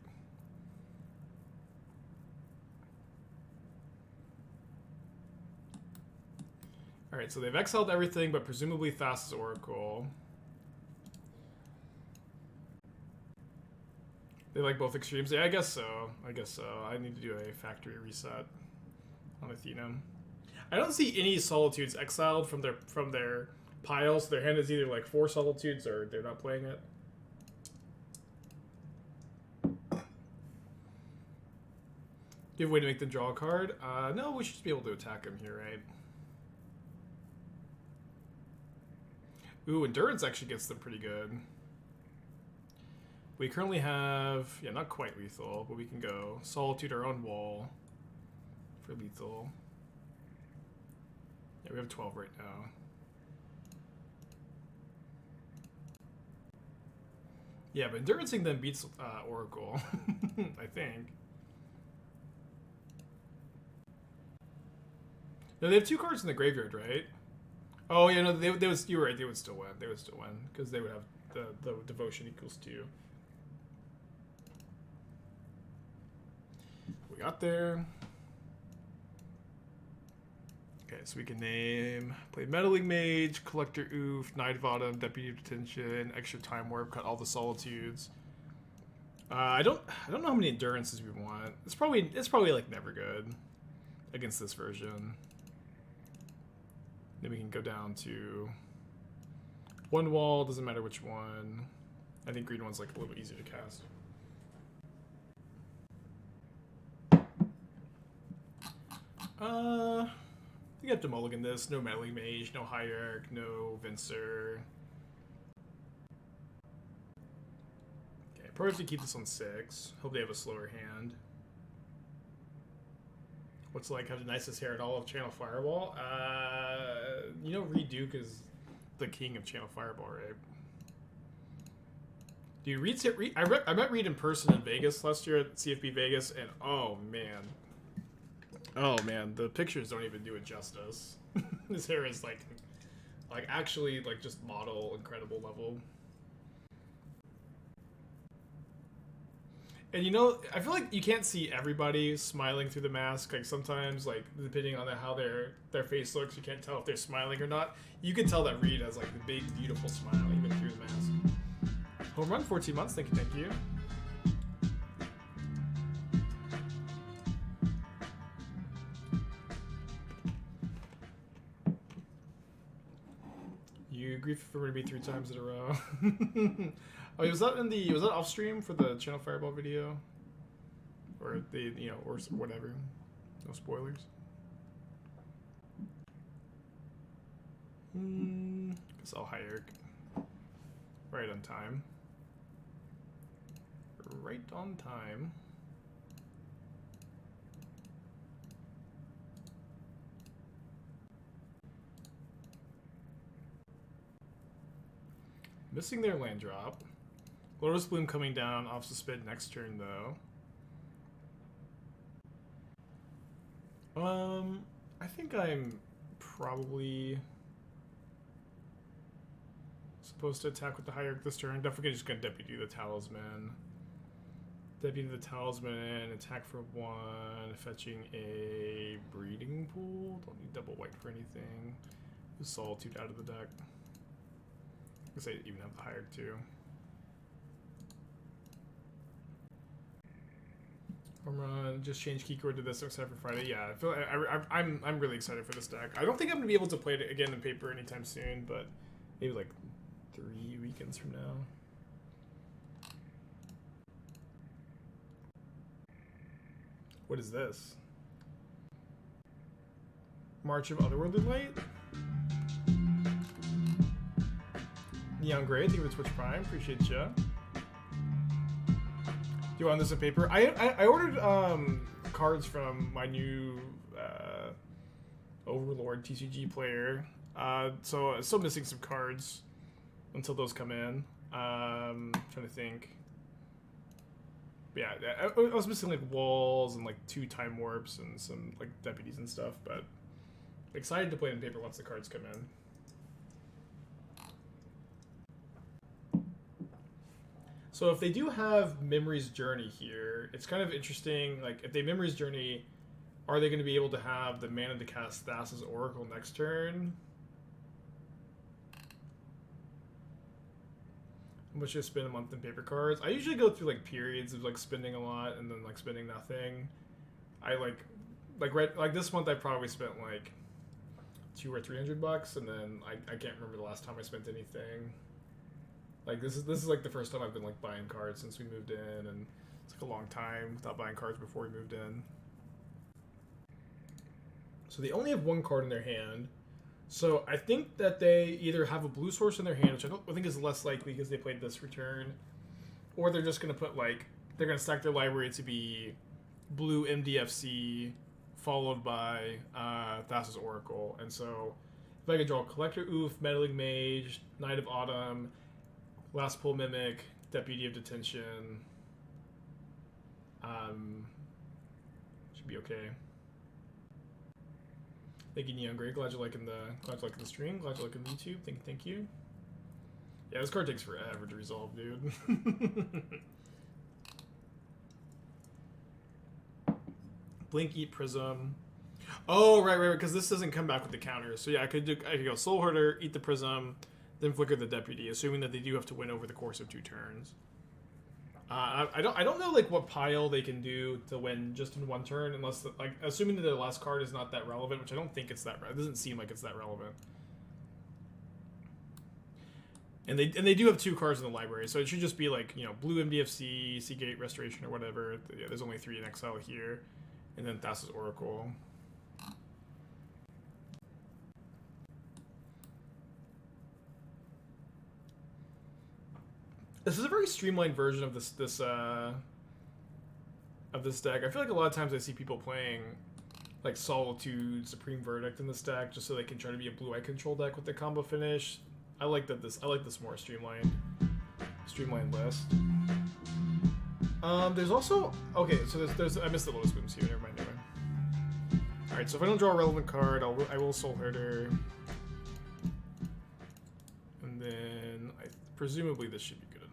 Alright, so they've exiled everything, but presumably Thassa's Oracle. They like both extremes? Yeah, I guess so. I need to do a factory reset on Athena. I don't see any Solitudes exiled from their piles. Their hand is either like 4 Solitudes or they're not playing it. Do you have a way to make them draw a card? No, we should just be able to attack him here, right? Ooh, Endurance actually gets them pretty good. We currently have, yeah, not quite lethal, but we can go Solitude our own wall for lethal. Yeah, we have 12 right now. Yeah, but Endurancing them beats Oracle, I think. No, they have 2 cards in the graveyard, right? Oh yeah, no, you were right. They would still win. Because they would have the devotion equals 2. We got there. Okay, so we can play Meddling Mage, Collector Oof, Night of Autumn, Deputy of Detention, Extra Time Warp, cut all the Solitudes. I don't know how many endurances we want. It's probably like never good against this version. Then we can go down to 1 wall, doesn't matter which one. I think green one's like a little bit easier to cast. You have to mulligan this. No Meddling Mage, no Hierarch, no Vincer. Okay, probably have to keep this on 6. Hope they have a slower hand. What's like have the nicest hair at all of Channel Fireball? You know Reed Duke is the king of Channel Fireball, right? Dude, I met Reed in person in Vegas last year at CFP Vegas, and oh man, the pictures don't even do it justice. His hair is like actually like just model incredible level. And you know, I feel like you can't see everybody smiling through the mask. Like sometimes, like depending on how their face looks, you can't tell if they're smiling or not. You can tell that Reed has like the big, beautiful smile even through the mask. Home run, 14 months. Thank you, thank you. You agree for it to be 3 times in a row. Oh, was that off stream for the Channel Fireball video? Or or whatever. No spoilers. Guess I'll hire right on time. Right on time. Missing their land drop. Lotus Bloom coming down off suspend next turn though. I think I'm probably supposed to attack with the Hierarch this turn. Definitely just gonna Deputy the Talisman. Deputy the Talisman, attack for 1, fetching a Breeding Pool. Don't need double white for anything. Solitude out of the deck. I guess I even have the Hierarch too. Just change keycode to this except for Friday. Yeah, I feel like I'm really excited for this deck. I don't think I'm gonna be able to play it again in paper anytime soon, but maybe like 3 weekends from now. What is this? March of Otherworldly Light? Neon Gray, thank you for the Twitch Prime. Appreciate ya. Do you want this in paper? I ordered cards from my new Overlord TCG player. So I'm still missing some cards until those come in. Trying to think. But yeah, I was missing like walls and like 2 time warps and some like deputies and stuff. But excited to play in paper once the cards come in. So if they do have Memory's Journey here, it's kind of interesting. Like, if they Memory's Journey, are they going to be able to have the mana to cast Thassa's Oracle next turn? How much do I spend a month in paper cards? I usually go through like periods of like spending a lot and then like spending nothing. I like this month I probably spent like $200 or $300, and then I can't remember the last time I spent anything. Like this is like the first time I've been like buying cards since we moved in, and it's like a long time without buying cards before we moved in. So they only have 1 card in their hand. So I think that they either have a blue source in their hand, which I think is less likely because they played this return, or they're just gonna put like they're gonna stack their library to be blue MDFC followed by Thassa's Oracle. And so if I could draw Collector Oof, Meddling Mage, Knight of Autumn, Last Pull Mimic, Deputy of Detention, should be okay. Thank you, Neon Gray. Glad you're liking the stream. Glad you're liking YouTube. Thank you. Yeah, this card takes forever to resolve, dude. Blink, Eat Prism. Oh, right, because this doesn't come back with the counters. So yeah, I could go Soulherder, Eat the Prism, then flicker the Deputy, assuming that they do have to win over the course of 2 turns. I don't know like what pile they can do to win just in 1 turn, unless like assuming that their last card is not that relevant, which I don't think it's that. It doesn't seem like it's that relevant. And they do have 2 cards in the library, so it should just be like blue MDFC, Seagate Restoration, or whatever. Yeah, there's only 3 in exile here, and then Thassa's Oracle. This is a very streamlined version of this deck. I feel like a lot of times I see people playing like Solitude, Supreme Verdict in this deck just so they can try to be a blue-eye control deck with the combo finish. I like this more streamlined list. There's also so there's I missed the Lotus Blooms here. Never mind. All right, so if I don't draw a relevant card, I will Soulherder, and then presumably this should be good enough.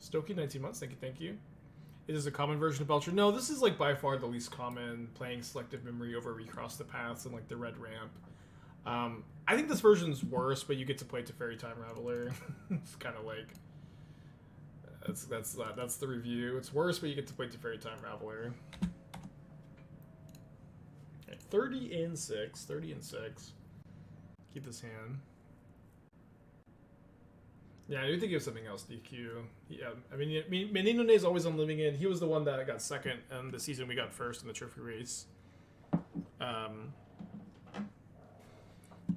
Stokey, 19 months. Thank you. It is a common version of Belcher. No, this is like by far the least common, playing selective memory over recross the paths and like the red ramp. I think this version's worse, but you get to play Teferi Time Raveler. It's kind of like that's the review. It's worse, but you get to play Teferi Time Raveler. Okay, 30 and 6. 30 and 6. Keep this hand. Yeah, I do think he has something else, DQ. Yeah, I mean, Menino is always on living in. He was the one that got second, and the season we got first in the trophy race.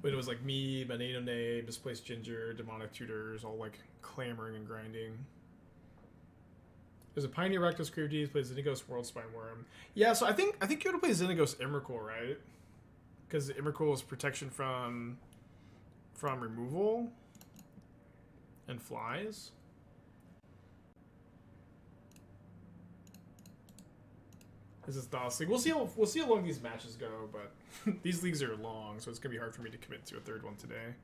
When it was like me, Menino, Misplaced Ginger, Demonic Tutors, all like clamoring and grinding. There's a Pioneer Rectus Creative plays Xenagos World Spine Worm. Yeah, so I think you have to play Xenagos Emrakul, right? Because Emrakul is protection from removal. And flies. This is DOS League. We'll see how long these matches go, but these leagues are long, so it's gonna be hard for me to commit to a third one today.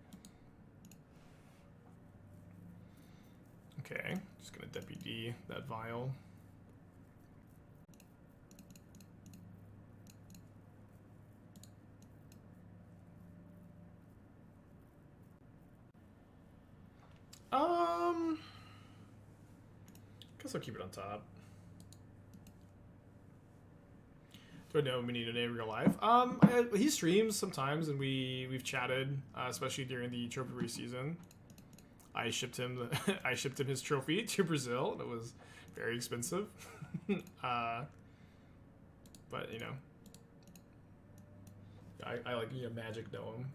Okay, just gonna deputy that vial. Guess I'll keep it on top. Do I know Menino in real life? He streams sometimes, and we've chatted, especially during the trophy race season. I shipped him his trophy to Brazil, and it was very expensive. But you know, I like Magic know him.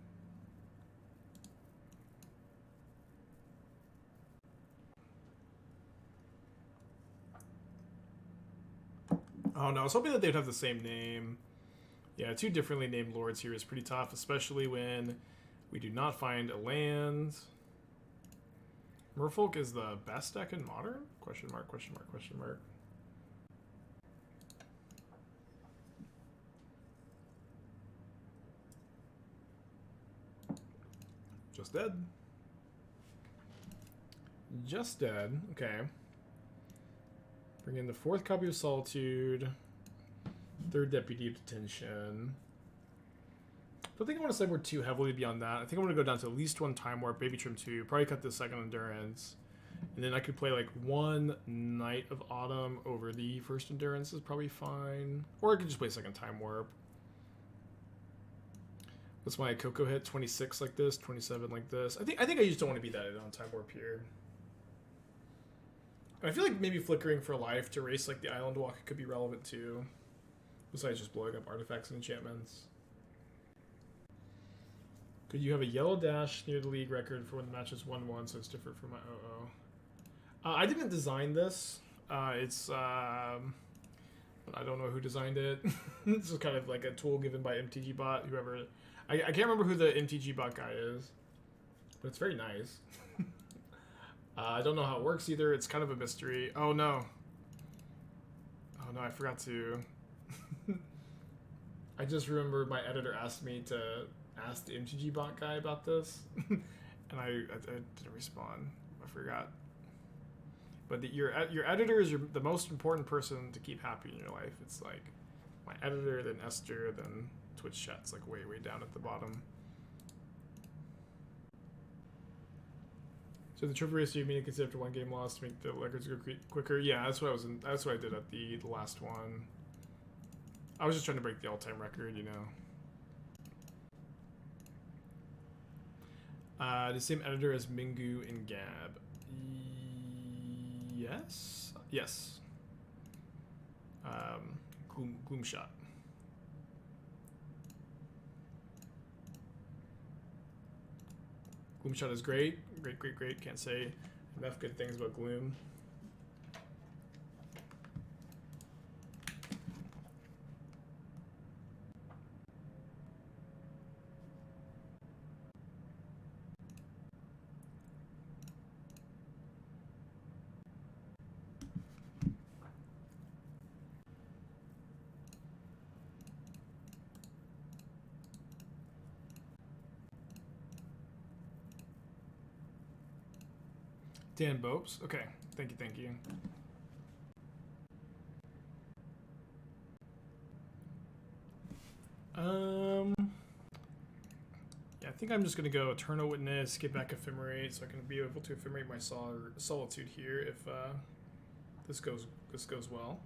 Oh no, I was hoping that they'd have the same name. Yeah, two differently named lords here is pretty tough, especially when we do not find a land. Merfolk is the best deck in Modern? Question mark, question mark, question mark. Just dead. Just dead, okay. Bring in the 4th copy of Solitude. 3rd Deputy of Detention. Don't think I want to sideboard too heavily beyond that. I think I'm going to go down to at least 1 Time Warp, Baby Trim 2, probably cut the 2nd Endurance. And then I could play like 1 Night of Autumn over the 1st Endurance is probably fine. Or I could just play 2nd Time Warp. What's my Coco hit? 26 like this, 27 like this. I think I just don't want to be that on Time Warp here. I feel like maybe flickering for life to race like the Island Walk could be relevant too. Besides just blowing up artifacts and enchantments. Could you have a yellow dash near the league record for when the match is 1-1, so it's different from my OO? I didn't design this. I don't know who designed it. This is kind of like a tool given by MTG Bot, whoever. I can't remember who the MTG Bot guy is, but it's very nice. I don't know how it works either. It's kind of a mystery. Oh no. Oh no, I forgot to. I just remembered my editor asked me to ask the MTG Bot guy about this, and I didn't respond. I forgot. But your editor is the most important person to keep happy in your life. It's like my editor, then Esther, then Twitch chat's like way down at the bottom. So the trophy race you mean to consider after 1 game loss to make the records go quicker? Yeah, that's what I did at the last one. I was just trying to break the all-time record, you know. The same editor as Mingu and Gab. Yes. Yes. Gloomshot. Gloomshot is great. Great. Can't say enough good things about Gloom. Dan Bopes. Okay. Thank you. Yeah, I think I'm just gonna go Eternal Witness, get back Ephemerate, so I can be able to ephemerate my Solitude here if this goes well.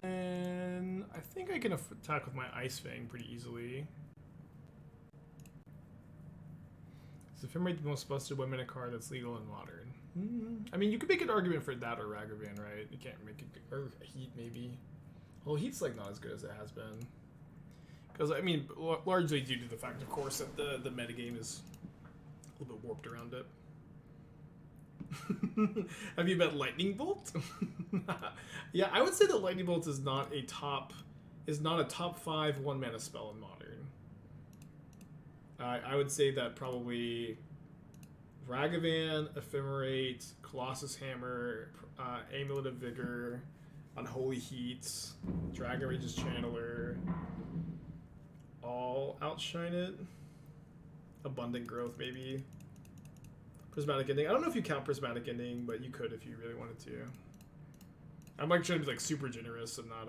And I think I can attack with my Ice Fang pretty easily. Is Ephemerate the most busted 1 mana card that's legal in Modern? I mean, you could make an argument for that or Ragavan, right? You can't make it, or Heat maybe. Well, Heat's like not as good as it has been. Because, I mean, largely due to the fact, of course, that the metagame is a little bit warped around it. Have you met Lightning Bolt? Yeah, I would say that Lightning Bolt is not a top 5 1 mana spell in Modern. I would say that probably Ragavan, Ephemerate, Colossus Hammer, Amulet of Vigor, Unholy Heat, Dragon Rage's Channeler, all outshine it. Abundant Growth, maybe. Prismatic Ending. I don't know if you count Prismatic Ending, but you could if you really wanted to. I'm like trying to be like super generous and not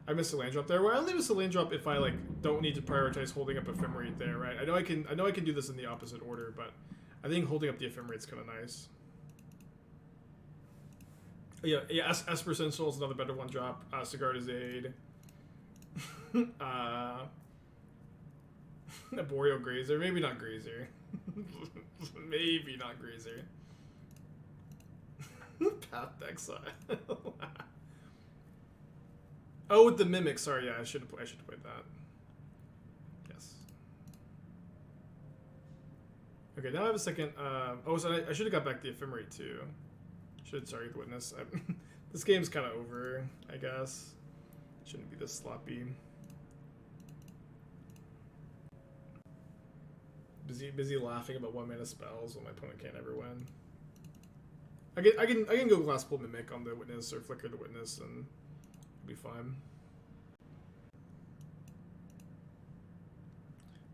I missed a land drop there. Well, I only miss a land drop if I like don't need to prioritize holding up Ephemerate there, right? I know I can do this in the opposite order, but I think holding up the Ephemerate's kind of nice. Yeah, Esper Sentinel is another better one drop. Sigarda's Aid. Boreal Grazer, maybe not Grazer. Maybe not Grazer. Path to Exile. Oh, with the Mimic. Sorry, yeah, I should have played that. Yes. Okay, now I have a second. Oh, so I should have got back the Ephemerate too. Should target the Witness. This game's kind of over, I guess. Shouldn't be this sloppy. Busy laughing about 1 mana spells when my opponent can't ever win. I can go Glass Pull Mimic on the Witness or Flicker the Witness and it'll be fine.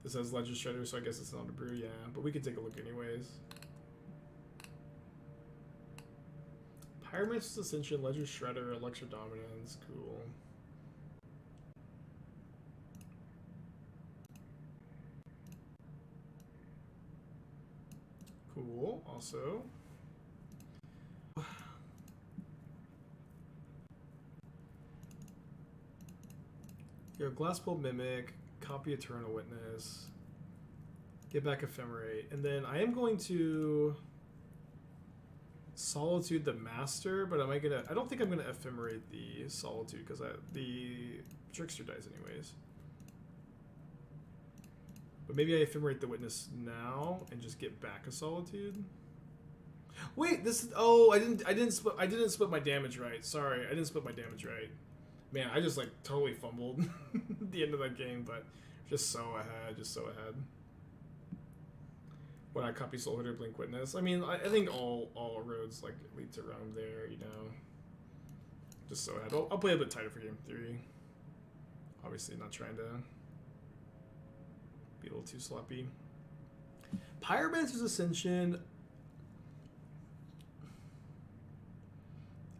This has Ledger Shredder, so I guess it's not a brew, yeah. But we can take a look anyways. Pyromancer's Ascension, Ledger Shredder, Elixir Dominance, cool. Cool, also. Yo, Glass Pull Mimic, copy Eternal Witness, get back Ephemerate, and then I am going to Solitude the Master, but am I gonna? I don't think I'm gonna Ephemerate the Solitude because the Trickster dies anyways. But maybe I Ephemerate the Witness now and just get back a Solitude. Wait, this is I didn't split my damage right. Sorry, I didn't split my damage right. Man, I just like totally fumbled at the end of that game, but just so ahead. When I copy Soulherder Blink Witness, I mean, I think all roads like lead to Rome there, you know. Just so ahead. I'll play a bit tighter for game 3. Obviously, not trying to be a little too sloppy. Pyromancer's Ascension.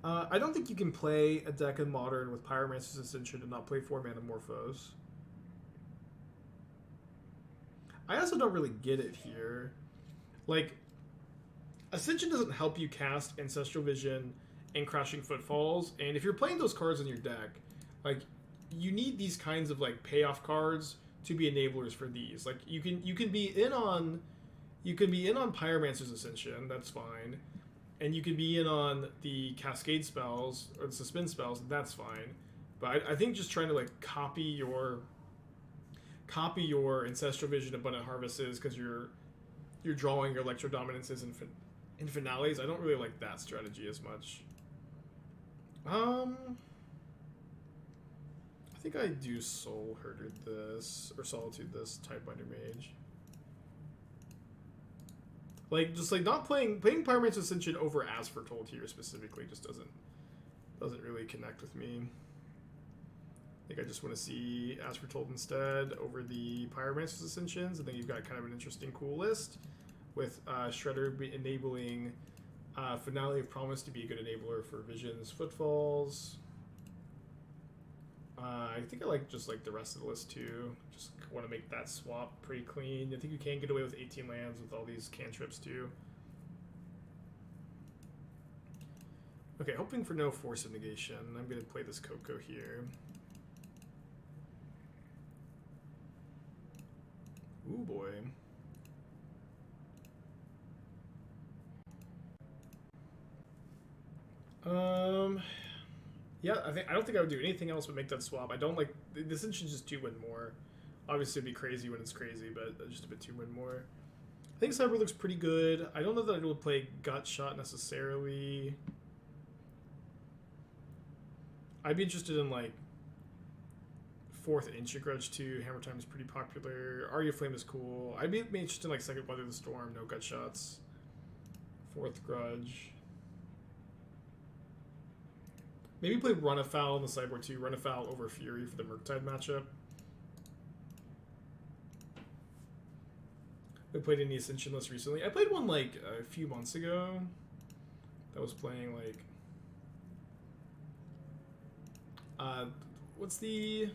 I don't think you can play a deck in Modern with Pyromancer's Ascension and not play 4 mana Morphos. I also don't really get it here. Like, Ascension doesn't help you cast Ancestral Vision and Crashing Footfalls, and if you're playing those cards in your deck, like, you need these kinds of like payoff cards to be enablers for these. Like, you can be in on Pyromancer's Ascension, that's fine. And you can be in on the Cascade spells or the Suspend spells, that's fine. But I think just trying to like copy your Ancestral Vision, Abundant Harvests because you're drawing your Electro Dominances and Finales. I don't really like that strategy as much. I think I do Soulherder this or Solitude this Tidebinder Mage. Like, just like not playing Pyromancer's Ascension over As Foretold here specifically just doesn't really connect with me. I think I just want to see As Foretold instead over the Pyromancer's Ascensions. I think you've got kind of an interesting cool list with Shredder enabling Finale promised to be a good enabler for Vision's Footfalls. I think I like just like the rest of the list too. Just want to make that swap pretty clean. I think you can get away with 18 lands with all these cantrips too. Okay, hoping for no Force of Negation. I'm going to play this Coco here. Ooh boy. Yeah, I don't think I would do anything else but make that swap. I don't like this engine just 2-win more. Obviously, it'd be crazy when it's crazy, but just a bit 2-win more. I think Cyber looks pretty good. I don't know that I would play Gut Shot necessarily. I'd be interested in like 4th Ancient Grudge too. Hammer Time is pretty popular. Arya Flame is cool. I'd be interested in like 2nd Weather the Storm, no Gut Shots. 4th Grudge. Maybe play Run Afoul in the sideboard too. Run Afoul over Fury for the Murktide matchup. I played any Ascension list recently. I played one like a few months ago. That was playing like what's that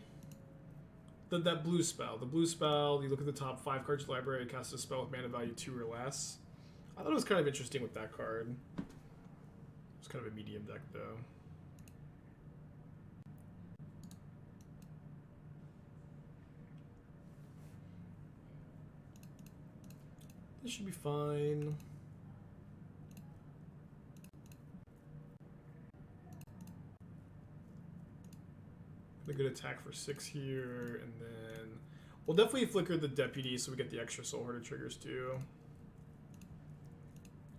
blue spell? The blue spell, you look at the top 5 cards of the library, cast a spell with mana value 2 or less. I thought it was kind of interesting with that card. It's kind of a medium deck though. This should be fine. A good attack for 6 here, and then we'll definitely flicker the Deputy so we get the extra Soulherder triggers too.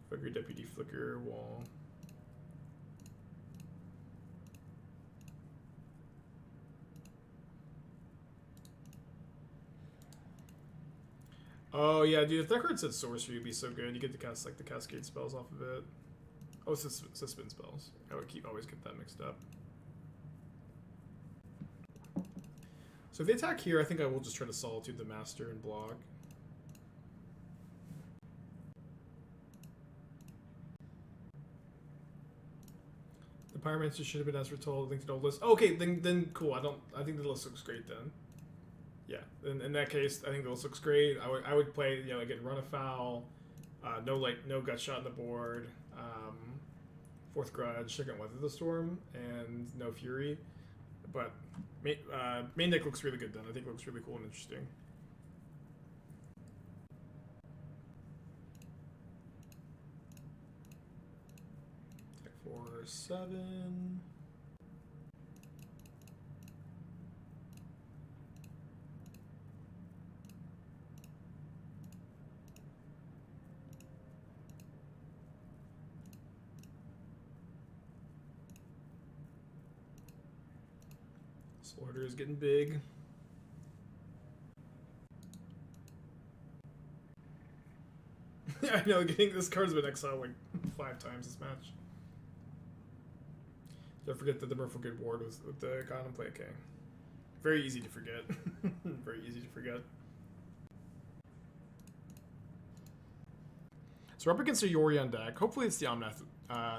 Flicker Deputy, flicker wall. Oh yeah, dude, if that card said sorcery, it'd be so good. You get to cast like the cascade spells off of it. Oh, it's suspend spells. I would always get that mixed up. So if they attack here, I think I will just try to Solitude the Master and block. The Pyromancer should have been as foretold. Linked to no list. Oh, okay, then cool. I think the list looks great then. Yeah, in that case, I think the list looks great. I would play, you know, again, Run Afoul, no Gut Shot on the board, 4th Grudge, 2nd Weather the Storm, and no Fury. But main deck looks really good then. I think it looks really cool and interesting. Attack 4, 7. Soulherder is getting big. Yeah, I know, getting this card's been exiled like 5 times this match. Don't forget that the Merfolk Ward was with the Contemplate King. Very easy to forget. Very easy to forget. So we're up against a Yorion deck. Hopefully it's the Omnath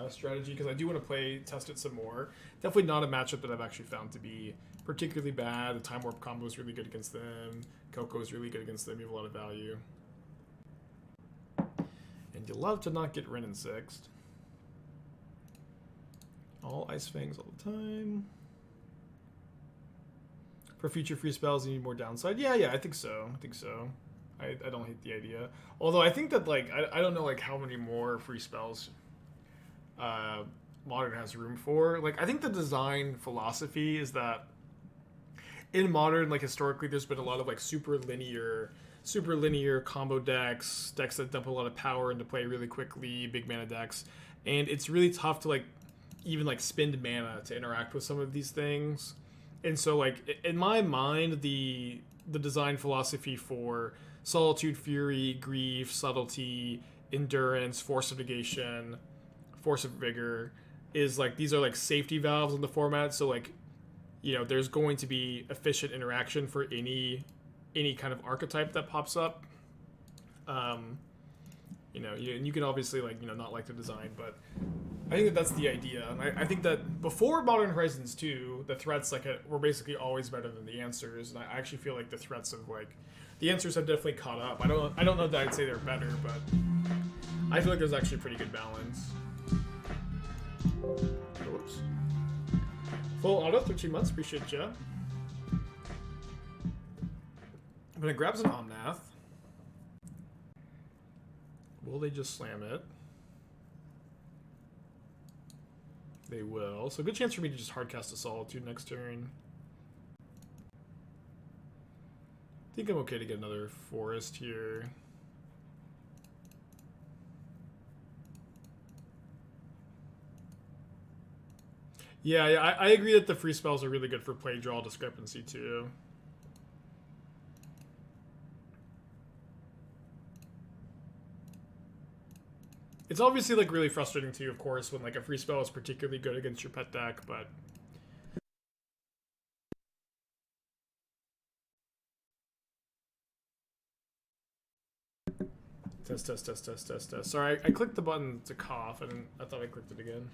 strategy, because I do want to test it some more. Definitely not a matchup that I've actually found to be particularly bad. The Time Warp combo is really good against them. Coco is really good against them. You have a lot of value. And you love to not get Rin in 6th. All Ice Fangs all the time. For future free spells, you need more downside. Yeah, I think so. I don't hate the idea. Although I think that, like, I don't know, like, how many more free spells Modern has room for. Like, I think the design philosophy is that in Modern, like, historically, there's been a lot of, like, super linear combo decks that dump a lot of power into play really quickly, big mana decks. And it's really tough to, like, even, like, spend mana to interact with some of these things. And so, like, in my mind, the design philosophy for Solitude, Fury, Grief, Subtlety, Endurance, Force of Negation, Force of Vigor is, like, these are, like, safety valves in the format. So, like, you know, there's going to be efficient interaction for any kind of archetype that pops up. You you can obviously like not like the design, but I think that's the idea, and I think that before Modern Horizons 2, the threats were basically always better than the answers, and I actually feel like the threats of the answers have definitely caught up. I don't know that I'd say they're better, but I feel like there's actually a pretty good balance. Whoops. Full auto, 13 months, appreciate ya. I'm gonna grab some Omnath. Will they just slam it? They will. So good chance for me to just hardcast a Solitude next turn. I think I'm okay to get another Forest here. Yeah, I agree that the free spells are really good for play draw discrepancy too. It's obviously like really frustrating too, of course, when like a free spell is particularly good against your pet deck, but test. Sorry, I clicked the button to cough, and I thought I clicked it again.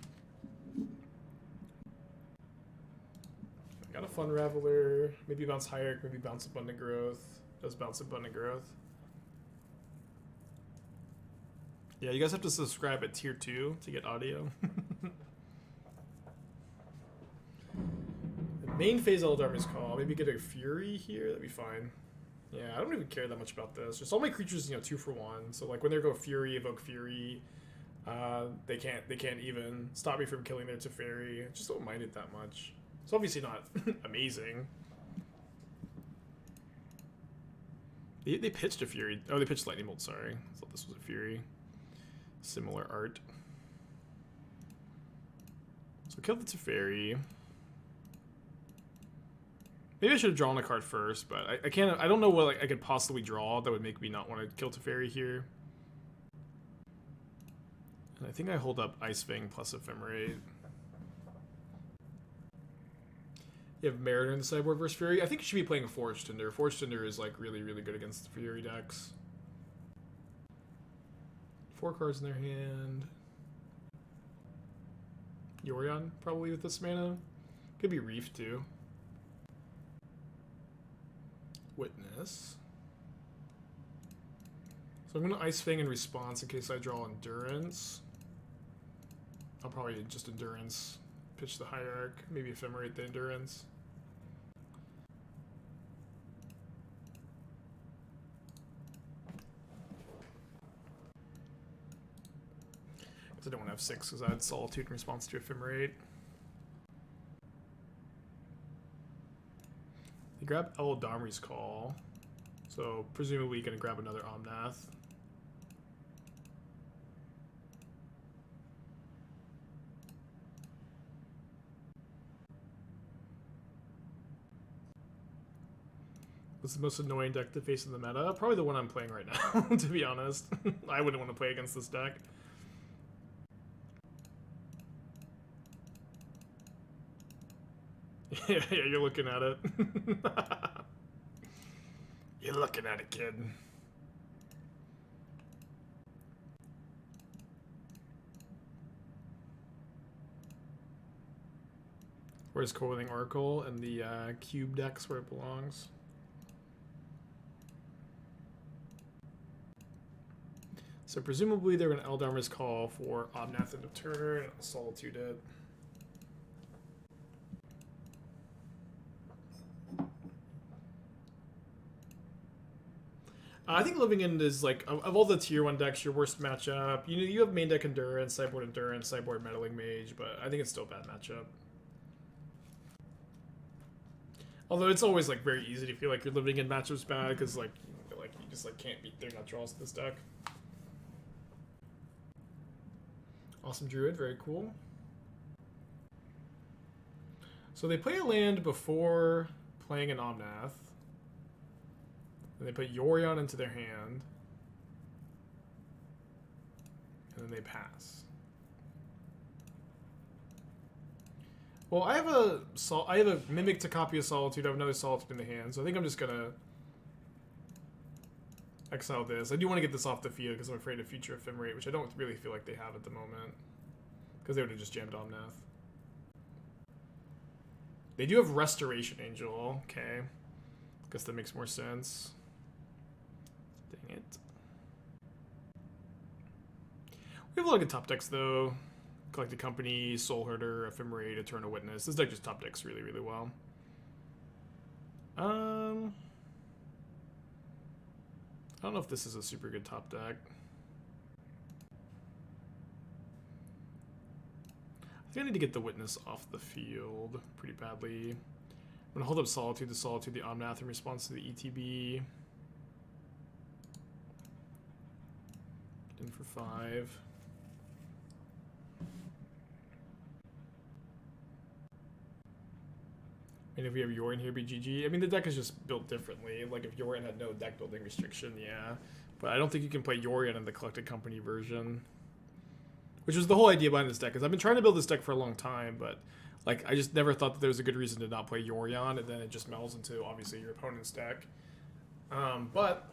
I got a Fun Raveler. Maybe bounce Hierarch, maybe bounce Abundant Growth. Does bounce Abundant Growth. Yeah, you guys have to subscribe at tier 2 to get audio. Main phase Eldarmor's Call. Maybe get a Fury here. That'd be fine. Yeah, I don't even care that much about this. Just all my creatures, 2 for 1. So like when they go Fury, evoke Fury. They can't even stop me from killing their Teferi. I just don't mind it that much. It's obviously not amazing. They pitched a Fury. Oh, they pitched Lightning Bolt. Sorry, I thought this was a Fury. Similar art. So kill the Teferi. Maybe I should have drawn a card first, but I can't. I don't know what I could possibly draw that would make me not want to kill Teferi here. And I think I hold up Ice Fang plus Ephemerate. You have Mariner in the sideboard versus Fury. I think you should be playing a Forge Tinder. Forge Tinder is like really good against the Fury decks. 4 cards in their hand. Yorion probably with this mana. Could be Reef too. Witness. So I'm going to Ice Fang in response in case I draw Endurance. I'll probably just Endurance. Pitch the Hierarch. Maybe Ephemerate the Endurance. I don't want to have 6 because I had Solitude in response to Ephemerate. They grab Eldarmor's Call, so presumably going to grab another Omnath. What's the most annoying deck to face in the meta? Probably the one I'm playing right now, to be honest. I wouldn't want to play against this deck. Yeah, you're looking at it. You're looking at it, kid. Where's Coiling Oracle and the cube decks where it belongs? So presumably they're going to Eldarmor's Call for Omnath into turn and Solitude it. I think Living End is like of all the tier 1 decks, your worst matchup. You have main deck Endurance, sideboard Meddling Mage, but I think it's still a bad matchup. Although it's always like very easy to feel like your Living End matchup's bad because like you just like can't beat their nut draws to this deck. Awesome Druid, very cool. So they play a land before playing an Omnath. And they put Yorion into their hand. And then they pass. Well, I have a Mimic to copy of Solitude. I have another Solitude in the hand, so I think I'm just gonna exile this. I do want to get this off the field because I'm afraid of future Ephemerate, which I don't really feel like they have at the moment. Because they would have just jammed Omnath. They do have Restoration Angel. Okay. Guess that makes more sense. Dang it. We have a lot of good top decks, though. Collected Company, Soulherder, Ephemerate, Eternal Witness. This deck just top decks really, really well. I don't know if this is a super good top deck. I think I need to get the Witness off the field pretty badly. I'm going to hold up Solitude, the Omnath in response to the ETB. Get in for 5. And if we have Yorion here, be GG. I mean, the deck is just built differently. Like, if Yorion had no deck building restriction, yeah. But I don't think you can play Yorion in the Collected Company version. Which was the whole idea behind this deck, because I've been trying to build this deck for a long time, but like I just never thought that there was a good reason to not play Yorion, and then it just melds into, obviously, your opponent's deck. But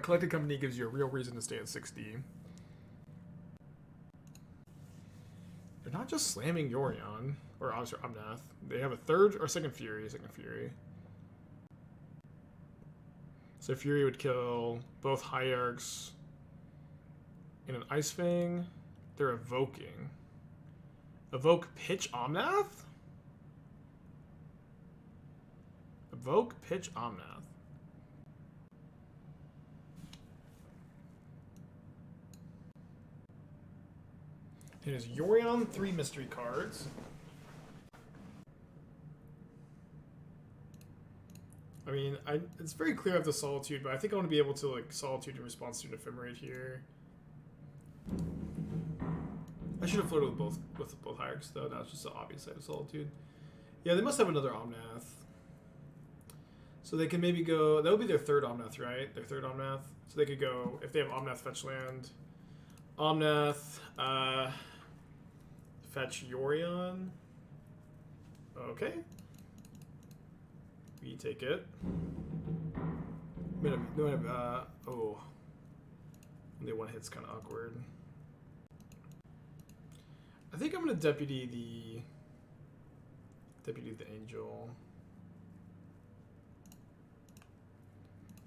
Collected Company gives you a real reason to stay at 60. They're not just slamming Yorion. Or obviously Omnath. They have a third or second Fury. So Fury would kill both Hierarchs in an Ice Fang. They're evoking. Evoke Pitch Omnath? Evoke Pitch Omnath. It is Yorion, 3 mystery cards. I mean, it's very clear I have the Solitude, but I think I want to be able to, like, Solitude in response to an Ephemerate here. I should have floated with both Hierarchs, though. Now it's just the obvious side of Solitude. Yeah, they must have another Omnath. So they can maybe go... That would be their third Omnath, right? Their third Omnath. So they could go... If they have Omnath fetch land... Omnath... fetch Yorion. Okay. We take it. Oh. Only one hit's kind of awkward. I think I'm going to deputy the Angel.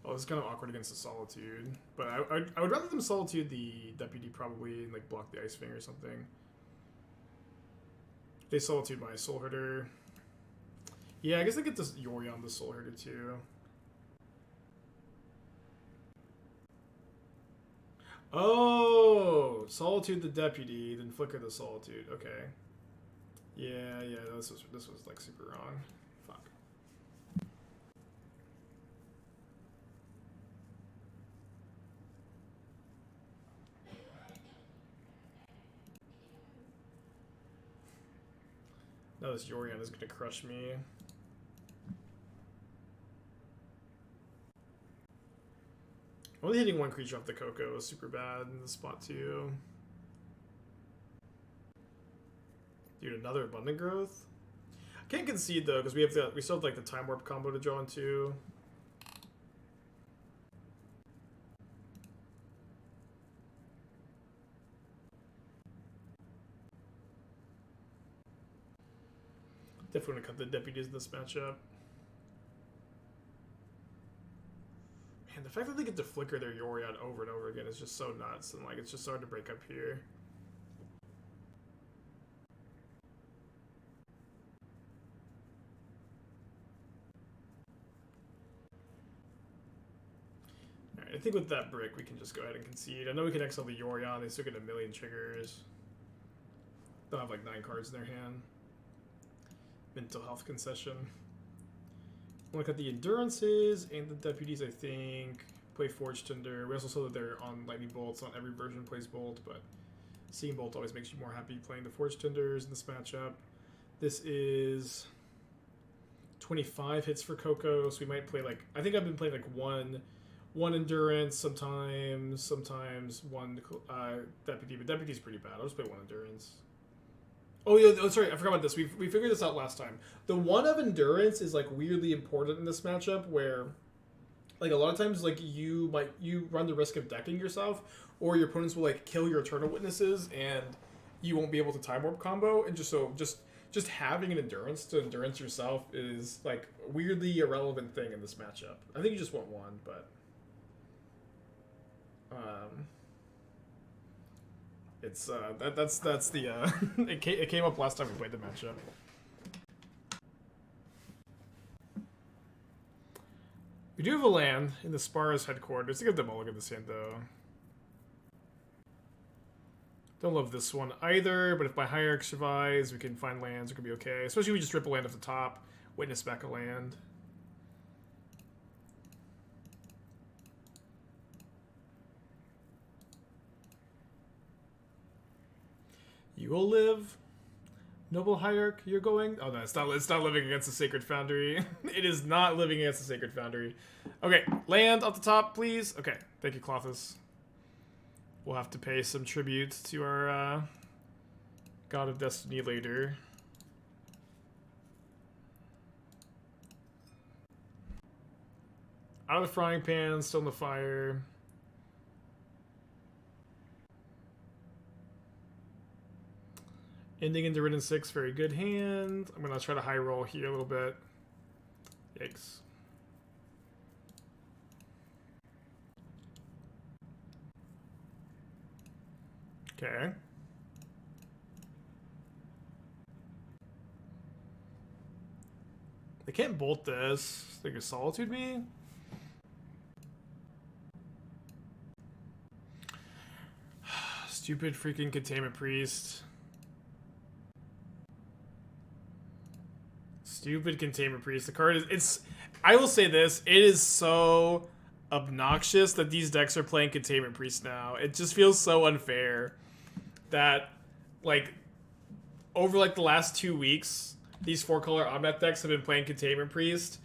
Oh, this is kind of awkward against the Solitude. But I would rather them Solitude the Deputy probably and like block the Ice Fang or something. They Solitude my Soulherder. Yeah, I guess I get this Yorion the Soulherder too. Oh, Solitude the Deputy, then Flicker the Solitude. Okay. Yeah, this was like super wrong. Fuck. Now this Yorion is gonna crush me. Only hitting one creature off the Coco is super bad in this spot too. Dude, another Abundant Growth? I can't concede though, because we still have like the Time Warp combo to draw into. Definitely want to cut the Deputies in this matchup. Man, the fact that they get to flicker their Yorion over and over again is just so nuts, and like it's just so hard to break up here. Alright, I think with that brick we can just go ahead and concede. I know we can exile the Yorion, they still get a million triggers. They'll have like 9 cards in their hand. Mental health concession. I want to cut the Endurances and the Deputies, I think. Play Forge Tinder. We also saw that they're on Lightning Bolts. Not every version plays Bolt, but seeing Bolt always makes you more happy playing the Forge Tinders in this matchup. This is 25 hits for Coco, so we might play like... I think I've been playing like one Endurance, sometimes one Deputy, but Deputy's pretty bad. I'll just play one Endurance. Oh, yeah, oh, sorry, I forgot about this. We figured this out last time. The one of Endurance is like weirdly important in this matchup, where like a lot of times, like you run the risk of decking yourself, or your opponents will like kill your Eternal Witnesses, and you won't be able to time warp combo. And just having an endurance to endurance yourself is like a weirdly irrelevant thing in this matchup. I think you just want one, but it's that's the it came up last time we played the matchup. We do have a land in the Spars headquarters. I get the mulligan this hand though. Don't love this one either, but if my Hierarch survives, we can find lands. It could be okay. Especially if we just rip a land off the top, witness back a land. You will live, Noble Hierarch. You're going. Oh no, it's not living against the Sacred Foundry. It is not living against the Sacred Foundry. Okay, land off the top, please. Okay, thank you, Clothis. We'll have to pay some tribute to our God of Destiny later. Out of the frying pan, still in the fire. Ending into Ridden 6, very good hand. I'm gonna try to high roll here a little bit. Yikes. Okay. They can't bolt this. They can Solitude me. Stupid freaking Containment Priest. Stupid Containment Priest. The card is... I will say this. It is so obnoxious that these decks are playing Containment Priest now. It just feels so unfair that, like, over, like, the last 2 weeks, these 4-color Omnath decks have been playing Containment Priest.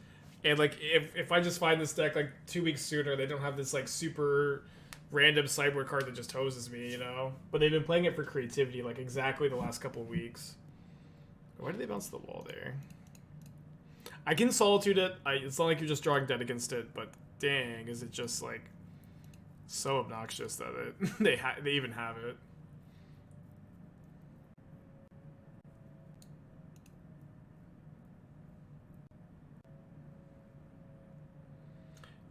And, like, if I just find this deck, like, 2 weeks sooner, they don't have this, like, super random sideboard card that just hoses me, you know? But they've been playing it for creativity, like, exactly the last couple of weeks. Why did they bounce the wall there? I can Solitude it. It's not like you're just drawing dead against it, but dang, is it just, like, so obnoxious that they even have it.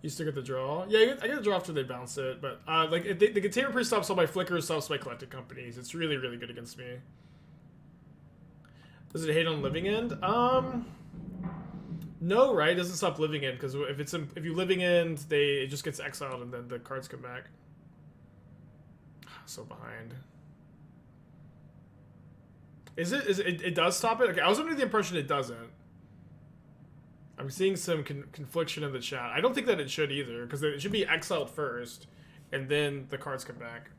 You still get the draw? Yeah, I get the draw after they bounce it, but like the Containment Priest stops all my flickers, stops my collected companies. It's really, really good against me. Does it hate on Living End? No, right? It doesn't stop Living End, because if you Living End, it just gets exiled and then the cards come back. So behind. It does stop it? Okay, I was under the impression it doesn't. I'm seeing some confliction in the chat. I don't think that it should either, because it should be exiled first, and then the cards come back.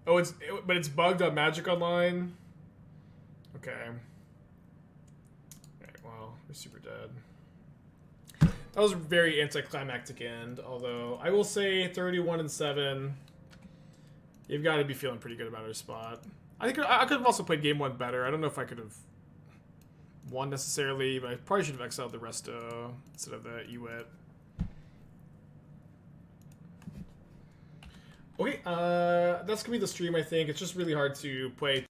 Oh, but it's bugged on Magic Online? Okay. Alright, well, we're super dead. That was a very anticlimactic end, although I will say 31-7. You've got to be feeling pretty good about our spot. I think I could have also played game 1 better. I don't know if I could have won necessarily, but I probably should have exiled the Resto instead of the Ewit. Okay, that's gonna be the stream, I think. It's just really hard to play.